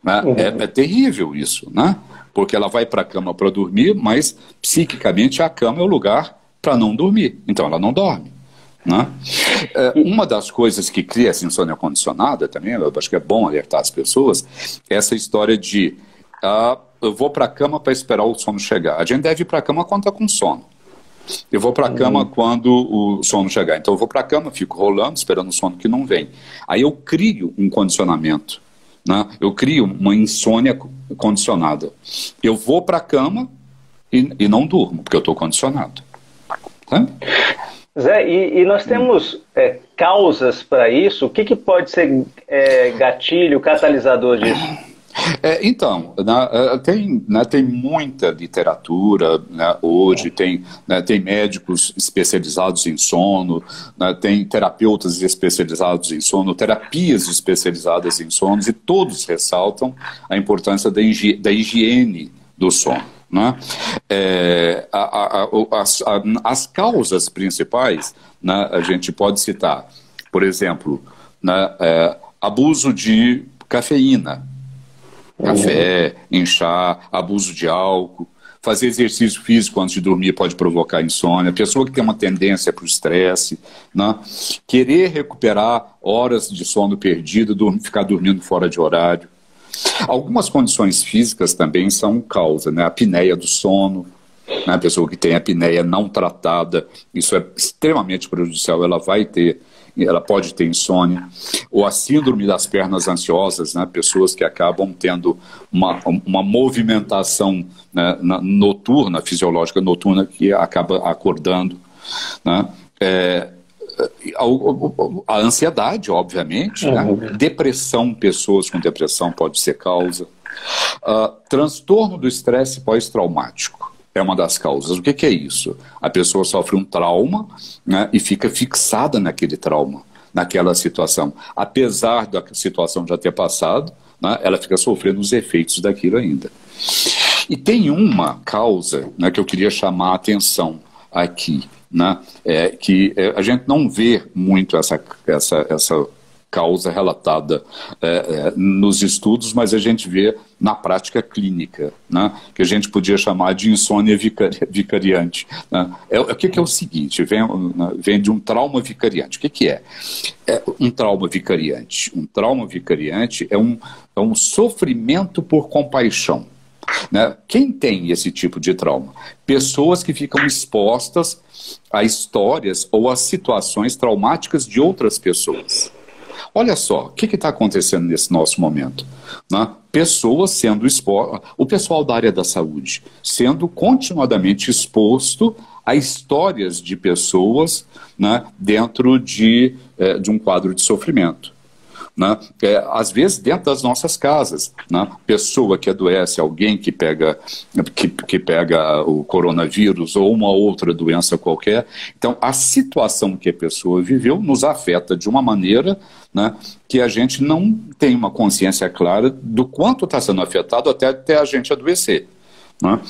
Né? É terrível isso, né? Porque ela vai para a cama para dormir, mas psiquicamente a cama é o lugar para não dormir, então ela não dorme. Né? Uma das coisas que cria essa insônia condicionada também, eu acho que é bom alertar as pessoas, é essa história de eu vou para a cama para esperar o sono chegar. A gente deve ir para a cama quando está com sono. Eu vou para a cama quando o sono chegar. Então eu vou para a cama, fico rolando, esperando o sono que não vem. Aí eu crio um condicionamento, né? Eu crio uma insônia condicionada. Eu vou para a cama e não durmo, porque eu estou condicionado. Tá? Zé, e nós temos causas para isso? O que pode ser gatilho, catalisador disso? Então, tem muita literatura, né, hoje, tem médicos especializados em sono, né, tem terapeutas especializados em sono, terapias especializadas em sono, e todos ressaltam a importância da higiene do sono. Né? As causas principais, né, a gente pode citar, por exemplo, né, abuso de cafeína, café, chá, abuso de álcool, fazer exercício físico antes de dormir pode provocar insônia, pessoa que tem uma tendência para o estresse, né? Querer recuperar horas de sono perdido, ficar dormindo fora de horário. Algumas condições físicas também são causa, né? A apneia do sono, né? A pessoa que tem apneia não tratada, isso é extremamente prejudicial, ela pode ter insônia, ou a síndrome das pernas ansiosas, né? Pessoas que acabam tendo uma movimentação, né, noturna, fisiológica noturna, que acaba acordando, né? a ansiedade, obviamente, né? Depressão, pessoas com depressão pode ser causa. Transtorno do estresse pós-traumático é uma das causas. O que é isso? A pessoa sofre um trauma, né, e fica fixada naquele trauma, naquela situação. Apesar da situação já ter passado, né, ela fica sofrendo os efeitos daquilo ainda. E tem uma causa, né, que eu queria chamar a atenção aqui, né, que a gente não vê muito essa causa relatada nos estudos, mas a gente vê na prática clínica, né, que a gente podia chamar de insônia vicariante. Né. O que é o seguinte, vem de um trauma vicariante. O que é um trauma vicariante? Um trauma vicariante é um sofrimento por compaixão. Né? Quem tem esse tipo de trauma? Pessoas que ficam expostas a histórias ou a situações traumáticas de outras pessoas. Olha só, o que está acontecendo nesse nosso momento? Né? Pessoas sendo expostas, o pessoal da área da saúde, sendo continuadamente exposto a histórias de pessoas, né, dentro de um quadro de sofrimento. Né? Às vezes dentro das nossas casas, né? Pessoa que adoece, alguém que pega o coronavírus ou uma outra doença qualquer. Então a situação que a pessoa viveu nos afeta de uma maneira, né, que a gente não tem uma consciência clara do quanto está sendo afetado até a gente adoecer, né?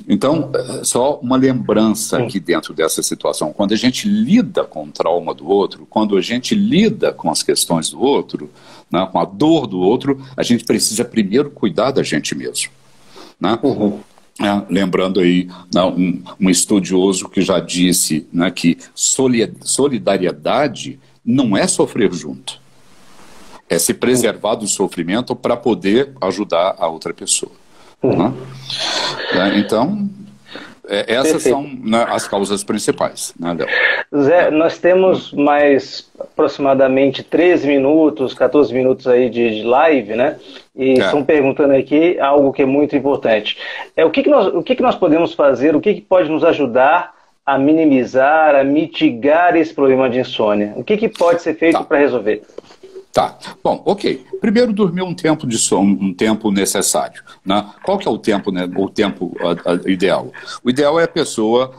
Então, só uma lembrança aqui dentro dessa situação. Quando a gente lida com o trauma do outro, quando a gente lida com as questões do outro, né, com a dor do outro, a gente precisa primeiro cuidar da gente mesmo. Né? Lembrando aí, né, um estudioso que já disse, né, que solidariedade não é sofrer junto. É se preservar do sofrimento para poder ajudar a outra pessoa. Né? Então, essas são, né, as causas principais, né, Léo? Zé, nós temos mais aproximadamente 13 minutos, 14 minutos aí de live, né? E estão perguntando aqui algo que é muito importante. O que nós podemos fazer, o que pode nos ajudar a minimizar, a mitigar esse problema de insônia? O que pode ser feito para resolver? Tá, bom, ok. Primeiro, dormir um tempo de sono, um tempo necessário. Né? Qual que é o tempo, né, o tempo ideal? O ideal é a pessoa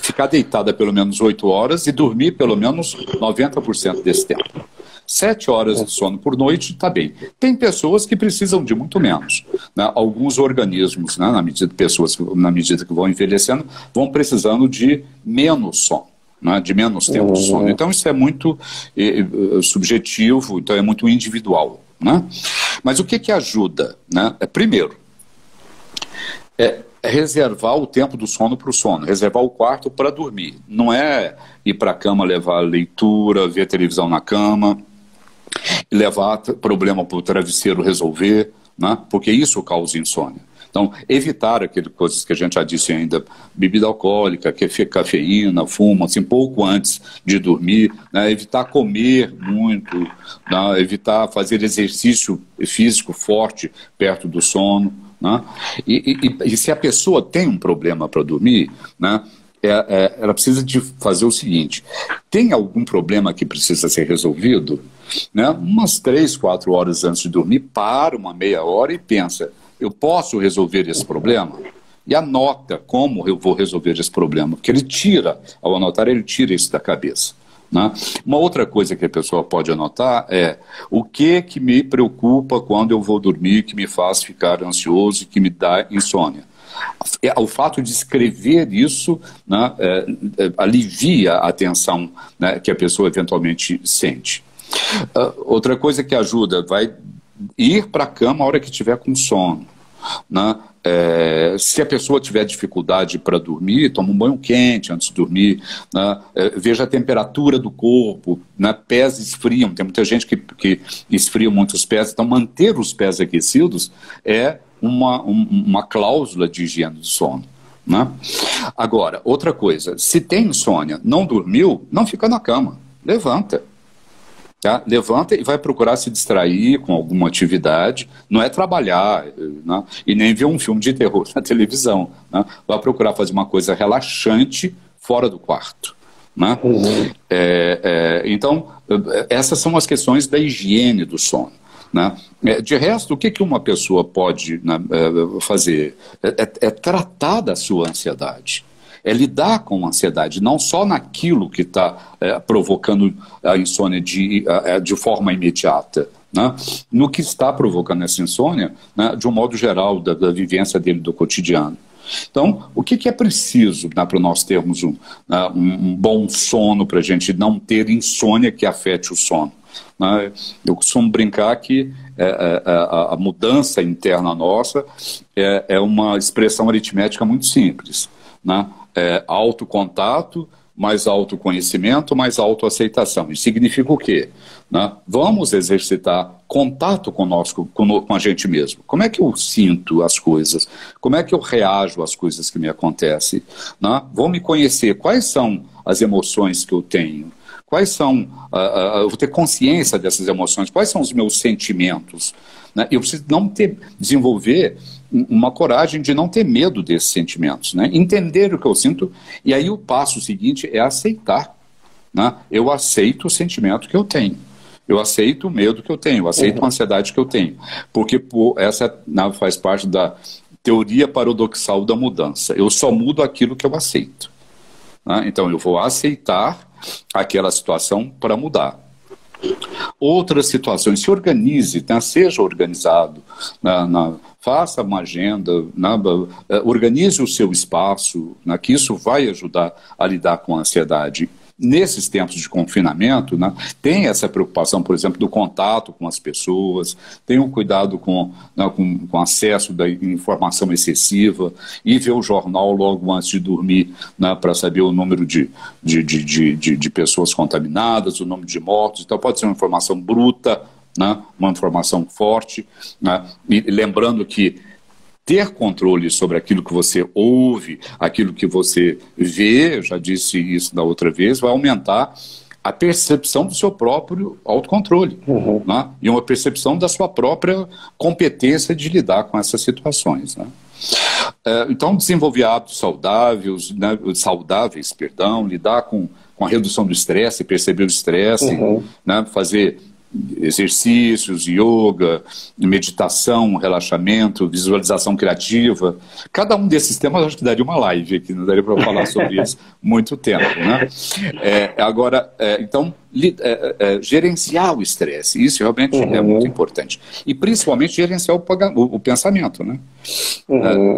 ficar deitada pelo menos 8 horas e dormir pelo menos 90% desse tempo. 7 horas de sono por noite está bem. Tem pessoas que precisam de muito menos. Né? Alguns organismos, né, na medida que vão envelhecendo, vão precisando de menos sono. Né, de menos tempo de sono. Então isso é muito subjetivo, então é muito individual. Né? Mas o que ajuda? Né? Primeiro, reservar o tempo do sono para o sono, reservar o quarto para dormir. Não é ir para a cama levar leitura, ver televisão na cama, levar problema para o travesseiro resolver, né? Porque isso causa insônia. Então, evitar aquelas coisas que a gente já disse ainda, bebida alcoólica, cafeína, fumo, assim, pouco antes de dormir, né? Evitar comer muito, né? Evitar fazer exercício físico forte perto do sono, né? E se a pessoa tem um problema para dormir, né, ela precisa de fazer o seguinte: tem algum problema que precisa ser resolvido, né? Umas 3, 4 horas antes de dormir, para uma meia hora e pensa: eu posso resolver esse problema? E anota como eu vou resolver esse problema, porque ao anotar, ele tira isso da cabeça. Né? Uma outra coisa que a pessoa pode anotar é o que me preocupa quando eu vou dormir, que me faz ficar ansioso e que me dá insônia. O fato de escrever isso, né, alivia a tensão, né, que a pessoa eventualmente sente. Outra coisa que ajuda, vai ir para a cama a hora que estiver com sono. Né? Se a pessoa tiver dificuldade para dormir, toma um banho quente antes de dormir, né? Veja a temperatura do corpo, né? Pés esfriam, tem muita gente que esfria muito os pés, então manter os pés aquecidos é uma cláusula de higiene do sono. Né? Agora, outra coisa, se tem insônia, não dormiu, não fica na cama, levanta. Tá? Levanta e vai procurar se distrair com alguma atividade, não é trabalhar, né? E nem ver um filme de terror na televisão. Né? Vai procurar fazer uma coisa relaxante fora do quarto. né? Então, essas são as questões da higiene do sono, né? De resto, o que uma pessoa pode, né, fazer? É tratar da sua ansiedade. É lidar com a ansiedade, não só naquilo que está provocando a insônia de forma imediata, né? No que está provocando essa insônia, né, de um modo geral, da vivência dele do cotidiano. Então, o que é preciso, né, para nós termos um bom sono, para a gente não ter insônia que afete o sono? Né? Eu costumo brincar que a mudança interna nossa é uma expressão aritmética muito simples, né? Autocontato, mais autoconhecimento, mais autoaceitação. Isso significa o quê? Né? Vamos exercitar contato conosco, com a gente mesmo. Como é que eu sinto as coisas? Como é que eu reajo às coisas que me acontecem? Né? Vou me conhecer. Quais são as emoções que eu tenho? Quais são... eu vou ter consciência dessas emoções. Quais são os meus sentimentos? Né? Eu preciso desenvolver uma coragem de não ter medo desses sentimentos, né? Entender o que eu sinto, e aí o passo seguinte é aceitar, né? Eu aceito o sentimento que eu tenho, eu aceito o medo que eu tenho, eu aceito a ansiedade que eu tenho, porque essa faz parte da teoria paradoxal da mudança. Eu só mudo aquilo que eu aceito, né? Então eu vou aceitar aquela situação para mudar. Outras situações, se organize, né? Seja organizado, faça uma agenda, organize o seu espaço, né? Que isso vai ajudar a lidar com a ansiedade. Nesses tempos de confinamento, né, tem essa preocupação, por exemplo, do contato com as pessoas, tem um cuidado com acesso da informação excessiva, e ver o jornal logo antes de dormir, né, para saber o número de pessoas contaminadas, o número de mortos. Então pode ser uma informação bruta, né, uma informação forte, né, e lembrando que ter controle sobre aquilo que você ouve, aquilo que você vê, eu já disse isso da outra vez, vai aumentar a percepção do seu próprio autocontrole, né? E uma percepção da sua própria competência de lidar com essas situações, né? Então, desenvolver hábitos saudáveis, né, lidar com a redução do estresse, perceber o estresse, né, fazer exercícios, yoga, meditação, relaxamento, visualização criativa. Cada um desses temas, acho que daria uma live aqui, não daria para falar sobre isso muito tempo, né? Então, gerenciar o estresse, isso realmente é muito importante. E principalmente gerenciar o pensamento, né?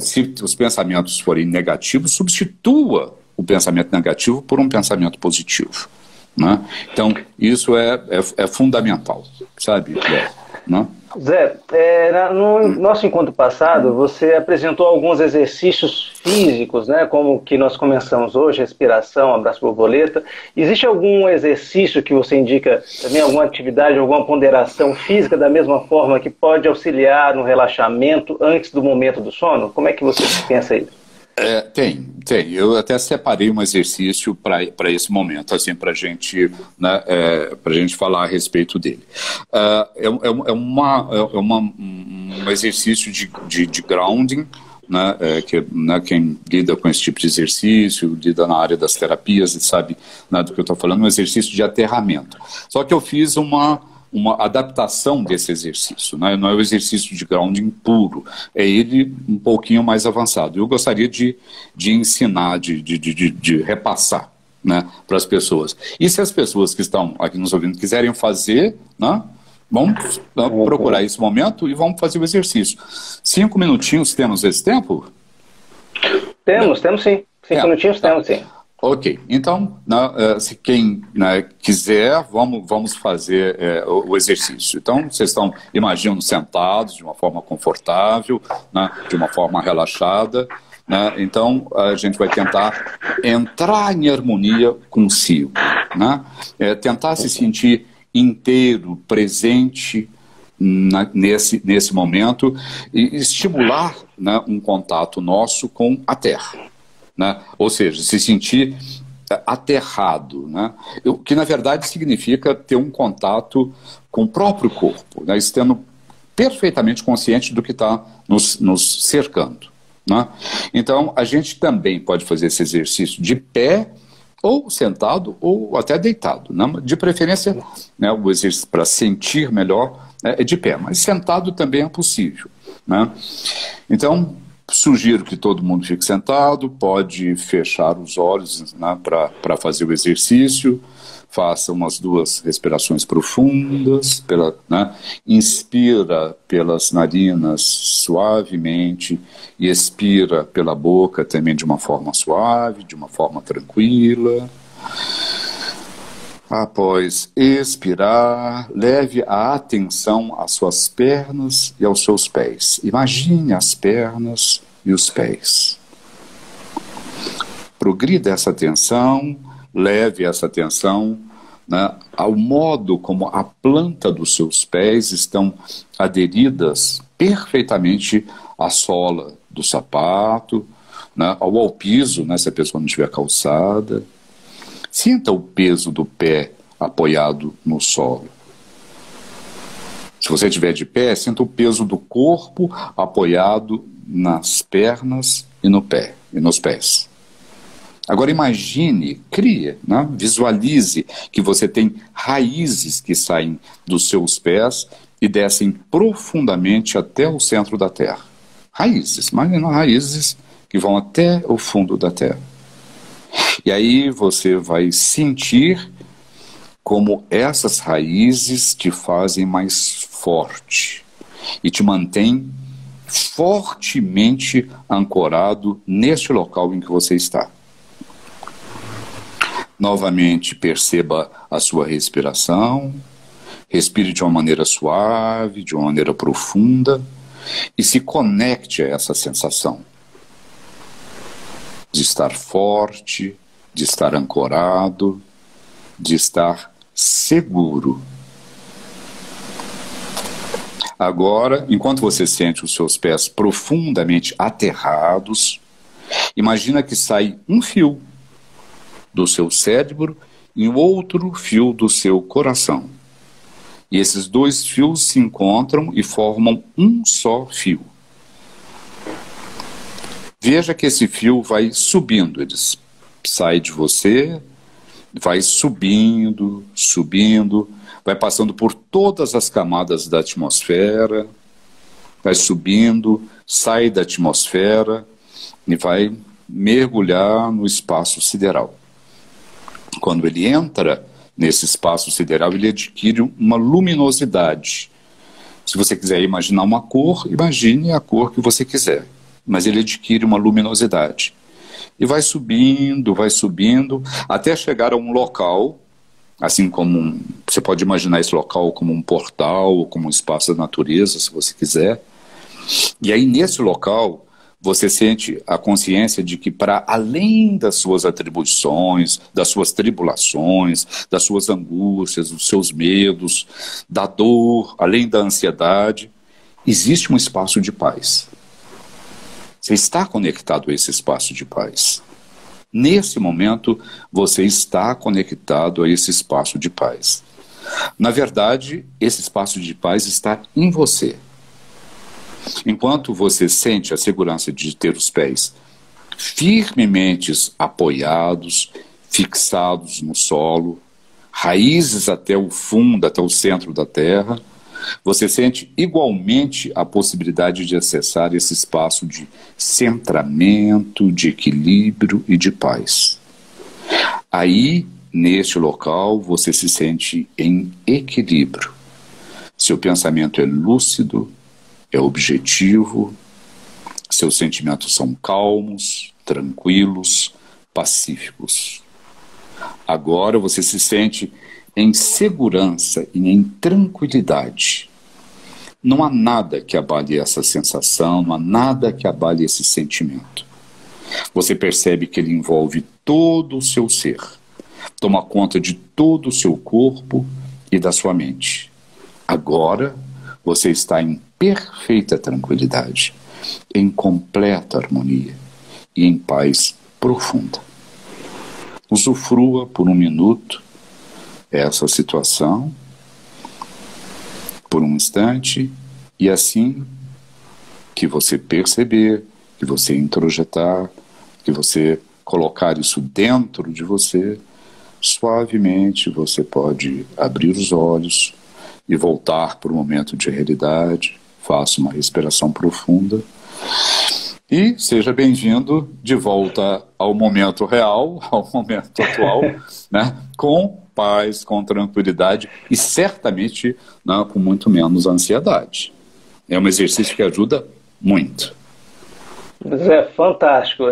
Se os pensamentos forem negativos, substitua o pensamento negativo por um pensamento positivo, né? Então, isso é fundamental, sabe, né? Zé, no nosso encontro passado, você apresentou alguns exercícios físicos, né, como que nós começamos hoje, respiração, abraço borboleta. Existe algum exercício que você indica, também alguma atividade, alguma ponderação física da mesma forma que pode auxiliar no relaxamento antes do momento do sono? Como é que você pensa isso? Tem. Eu até separei um exercício para esse momento, assim, para gente, né, a gente falar a respeito dele. Um exercício de grounding, né, quem lida com esse tipo de exercício, lida na área das terapias e sabe, né, do que eu estou falando, um exercício de aterramento. Só que eu fiz uma adaptação desse exercício, né? Não é o exercício de grounding puro, é ele um pouquinho mais avançado. Eu gostaria de ensinar, de repassar, né, para as pessoas. E se as pessoas que estão aqui nos ouvindo quiserem fazer, né, vamos procurar esse momento e vamos fazer o exercício. 5 minutinhos, temos esse tempo? Temos sim. 5 minutinhos temos sim. Ok, então, se quem, né, quiser, vamos fazer o exercício. Então, vocês estão, imaginam, sentados de uma forma confortável, né, de uma forma relaxada, né? Então, a gente vai tentar entrar em harmonia consigo, né? Tentar se sentir inteiro, presente nesse momento e estimular, né, um contato nosso com a Terra. Né? Ou seja, se sentir aterrado, né? O que na verdade significa ter um contato com o próprio corpo, né? Estando perfeitamente consciente do que está nos cercando, né? Então a gente também pode fazer esse exercício de pé ou sentado ou até deitado, né? De preferência, né, o exercício para sentir melhor é de pé, mas sentado também é possível, né? Então, sugiro que todo mundo fique sentado, pode fechar os olhos, né, para fazer o exercício. Faça umas 2 respirações profundas, né? Inspira pelas narinas suavemente e expira pela boca também de uma forma suave, de uma forma tranquila. Após expirar, leve a atenção às suas pernas e aos seus pés. Imagine as pernas e os pés. Progrida essa atenção, leve essa atenção, né, ao modo como a planta dos seus pés estão aderidas perfeitamente à sola do sapato, né, ao piso, né, se a pessoa não tiver calçada. Sinta o peso do pé apoiado no solo. Se você estiver de pé, sinta o peso do corpo apoiado nas pernas e no pé, e nos pés. Agora imagine, crie, né? Visualize que você tem raízes que saem dos seus pés e descem profundamente até o centro da terra. Raízes, imagina raízes que vão até o fundo da terra. E aí você vai sentir como essas raízes te fazem mais forte e te mantém fortemente ancorado neste local em que você está. Novamente, perceba a sua respiração, respire de uma maneira suave, de uma maneira profunda e se conecte a essa sensação de estar forte, de estar ancorado, de estar seguro. Agora, enquanto você sente os seus pés profundamente aterrados, imagina que sai um fio do seu cérebro e outro fio do seu coração. E esses 2 fios se encontram e formam um só fio. Veja que esse fio vai subindo, ele sai de você, vai subindo, subindo, vai passando por todas as camadas da atmosfera, vai subindo, sai da atmosfera e vai mergulhar no espaço sideral. Quando ele entra nesse espaço sideral, ele adquire uma luminosidade. Se você quiser imaginar uma cor, imagine a cor que você quiser. Mas ele adquire uma luminosidade. E vai subindo, até chegar a um local, assim como você pode imaginar esse local como um portal, ou como um espaço da natureza, se você quiser. E aí, nesse local, você sente a consciência de que, para além das suas atribuições, das suas tribulações, das suas angústias, dos seus medos, da dor, além da ansiedade, existe um espaço de paz. Você está conectado a esse espaço de paz. Nesse momento, você está conectado a esse espaço de paz. Na verdade, esse espaço de paz está em você. Enquanto você sente a segurança de ter os pés firmemente apoiados, fixados no solo, raízes até o fundo, até o centro da terra, você sente igualmente a possibilidade de acessar esse espaço de centramento, de equilíbrio e de paz. Aí, neste local, você se sente em equilíbrio. Seu pensamento é lúcido, é objetivo, seus sentimentos são calmos, tranquilos, pacíficos. Agora você se sente em segurança e em tranquilidade. Não há nada que abale essa sensação, não há nada que abale esse sentimento. Você percebe que ele envolve todo o seu ser, toma conta de todo o seu corpo e da sua mente. Agora você está em perfeita tranquilidade, em completa harmonia e em paz profunda. Usufrua por um minuto essa situação, por um instante, e assim que você perceber, que você introjetar, que você colocar isso dentro de você, suavemente você pode abrir os olhos e voltar para o momento de realidade. Faça uma respiração profunda e seja bem-vindo de volta ao momento real, ao momento atual, né? Com paz, com tranquilidade e certamente, né, com muito menos ansiedade. É um exercício que ajuda muito. É fantástico.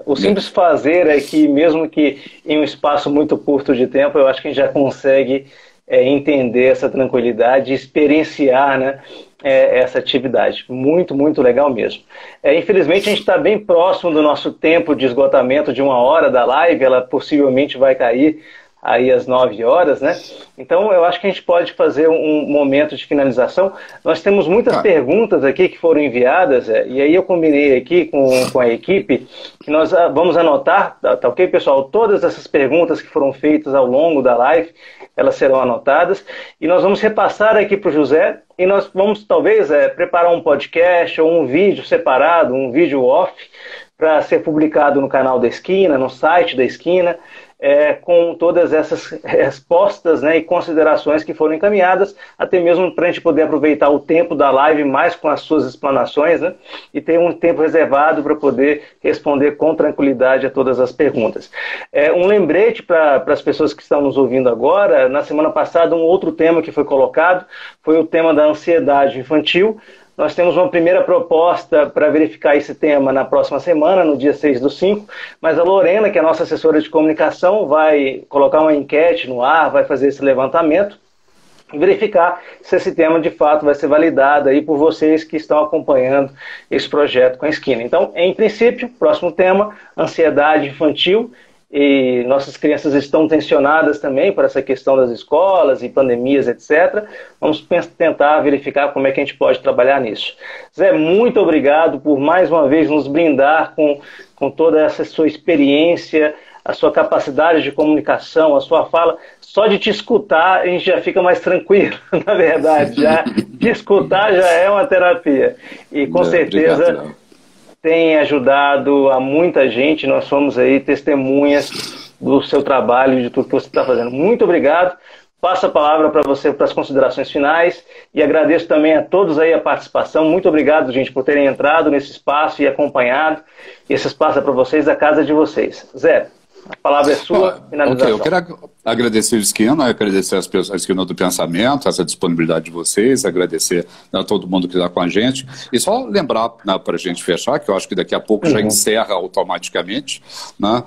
O simples fazer aqui, mesmo que em um espaço muito curto de tempo, eu acho que a gente já consegue entender essa tranquilidade e experienciar, né, essa atividade. Muito, muito legal mesmo. Infelizmente, a gente está bem próximo do nosso tempo de esgotamento de 1 hora da live. Ela possivelmente vai cair aí às 9 horas, né? Então, eu acho que a gente pode fazer um momento de finalização. Nós temos muitas perguntas aqui que foram enviadas, e aí eu combinei aqui com a equipe que nós vamos anotar, tá ok, pessoal? Todas essas perguntas que foram feitas ao longo da live, elas serão anotadas, e nós vamos repassar aqui para o José, e nós vamos, talvez, preparar um podcast ou um vídeo separado, um vídeo off, para ser publicado no canal da Esquina, no site da Esquina, com todas essas respostas, né, e considerações que foram encaminhadas, até mesmo para a gente poder aproveitar o tempo da live mais com as suas explanações, né, e ter um tempo reservado para poder responder com tranquilidade a todas as perguntas. Um lembrete para as pessoas que estão nos ouvindo agora: na semana passada um outro tema que foi colocado foi o tema da ansiedade infantil. Nós temos uma primeira proposta para verificar esse tema na próxima semana, no dia 6/5, mas a Lorena, que é a nossa assessora de comunicação, vai colocar uma enquete no ar, vai fazer esse levantamento e verificar se esse tema de fato vai ser validado aí por vocês que estão acompanhando esse projeto com a Esquina. Então, em princípio, próximo tema, ansiedade infantil. E nossas crianças estão tensionadas também por essa questão das escolas e pandemias, etc. Vamos tentar verificar como é que a gente pode trabalhar nisso. Zé, muito obrigado por mais uma vez nos brindar com toda essa sua experiência, a sua capacidade de comunicação, a sua fala. Só de te escutar a gente já fica mais tranquilo, na verdade. Já te escutar já é uma terapia. E com certeza... Obrigado, tem ajudado a muita gente. Nós somos aí testemunhas do seu trabalho e de tudo que você está fazendo. Muito obrigado. Passo a palavra para você para as considerações finais e agradeço também a todos aí a participação. Muito obrigado, gente, por terem entrado nesse espaço e acompanhado. Esse espaço é para vocês, a casa é de vocês. Zé, a palavra é sua, finalização. Eu quero agradecer a Esquina, agradecer as pessoas, a Esquina do Pensamento, essa disponibilidade de vocês, agradecer a todo mundo que está com a gente. E só lembrar, né, para a gente fechar, que eu acho que daqui a pouco já encerra automaticamente, né?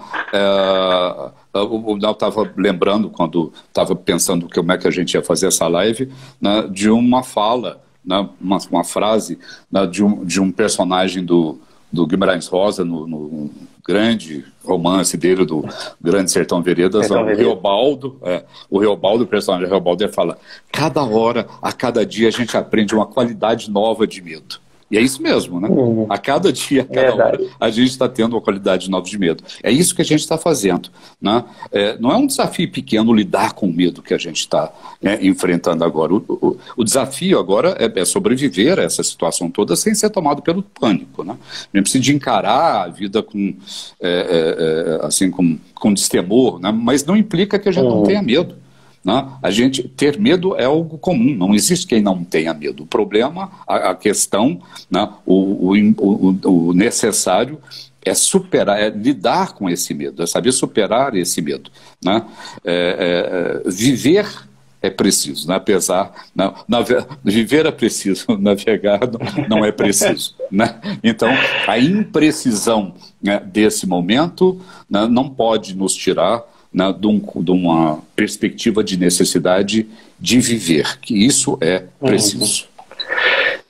Eu estava lembrando, quando estava pensando como é que a gente ia fazer essa live, né, de uma fala, né, uma frase, né, de um personagem do Guimarães Rosa no grande romance dele, do Grande Sertão Veredas, o Reobaldo, o personagem Reobaldo, ele fala: cada hora, a cada dia a gente aprende uma qualidade nova de medo. E é isso mesmo, né? A cada dia, a cada hora, a gente está tendo uma qualidade nova de medo. É isso que a gente está fazendo, né? Não é um desafio pequeno lidar com o medo que a gente está enfrentando agora. O desafio agora é sobreviver a essa situação toda sem ser tomado pelo pânico, né? A gente precisa de encarar a vida com destemor, né? Mas não implica que a gente não tenha medo. Né? A gente ter medo é algo comum, não existe quem não tenha medo. O problema, a questão, né, o necessário é superar, é lidar com esse medo, é saber superar esse medo, né? Viver é preciso, né? Apesar, viver é preciso, navegar não é preciso, né? Então, a imprecisão, né, desse momento, né, não pode nos tirar, né, de uma perspectiva de necessidade de viver, que isso é preciso.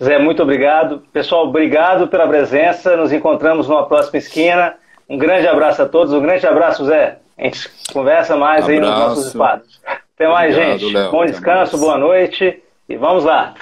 Zé, muito obrigado. Pessoal, obrigado pela presença. Nos encontramos numa próxima esquina. Um grande abraço a todos. Um grande abraço, Zé. A gente conversa mais aí nos nossos espaços. Até mais, gente. Léo. Bom descanso, boa noite e vamos lá.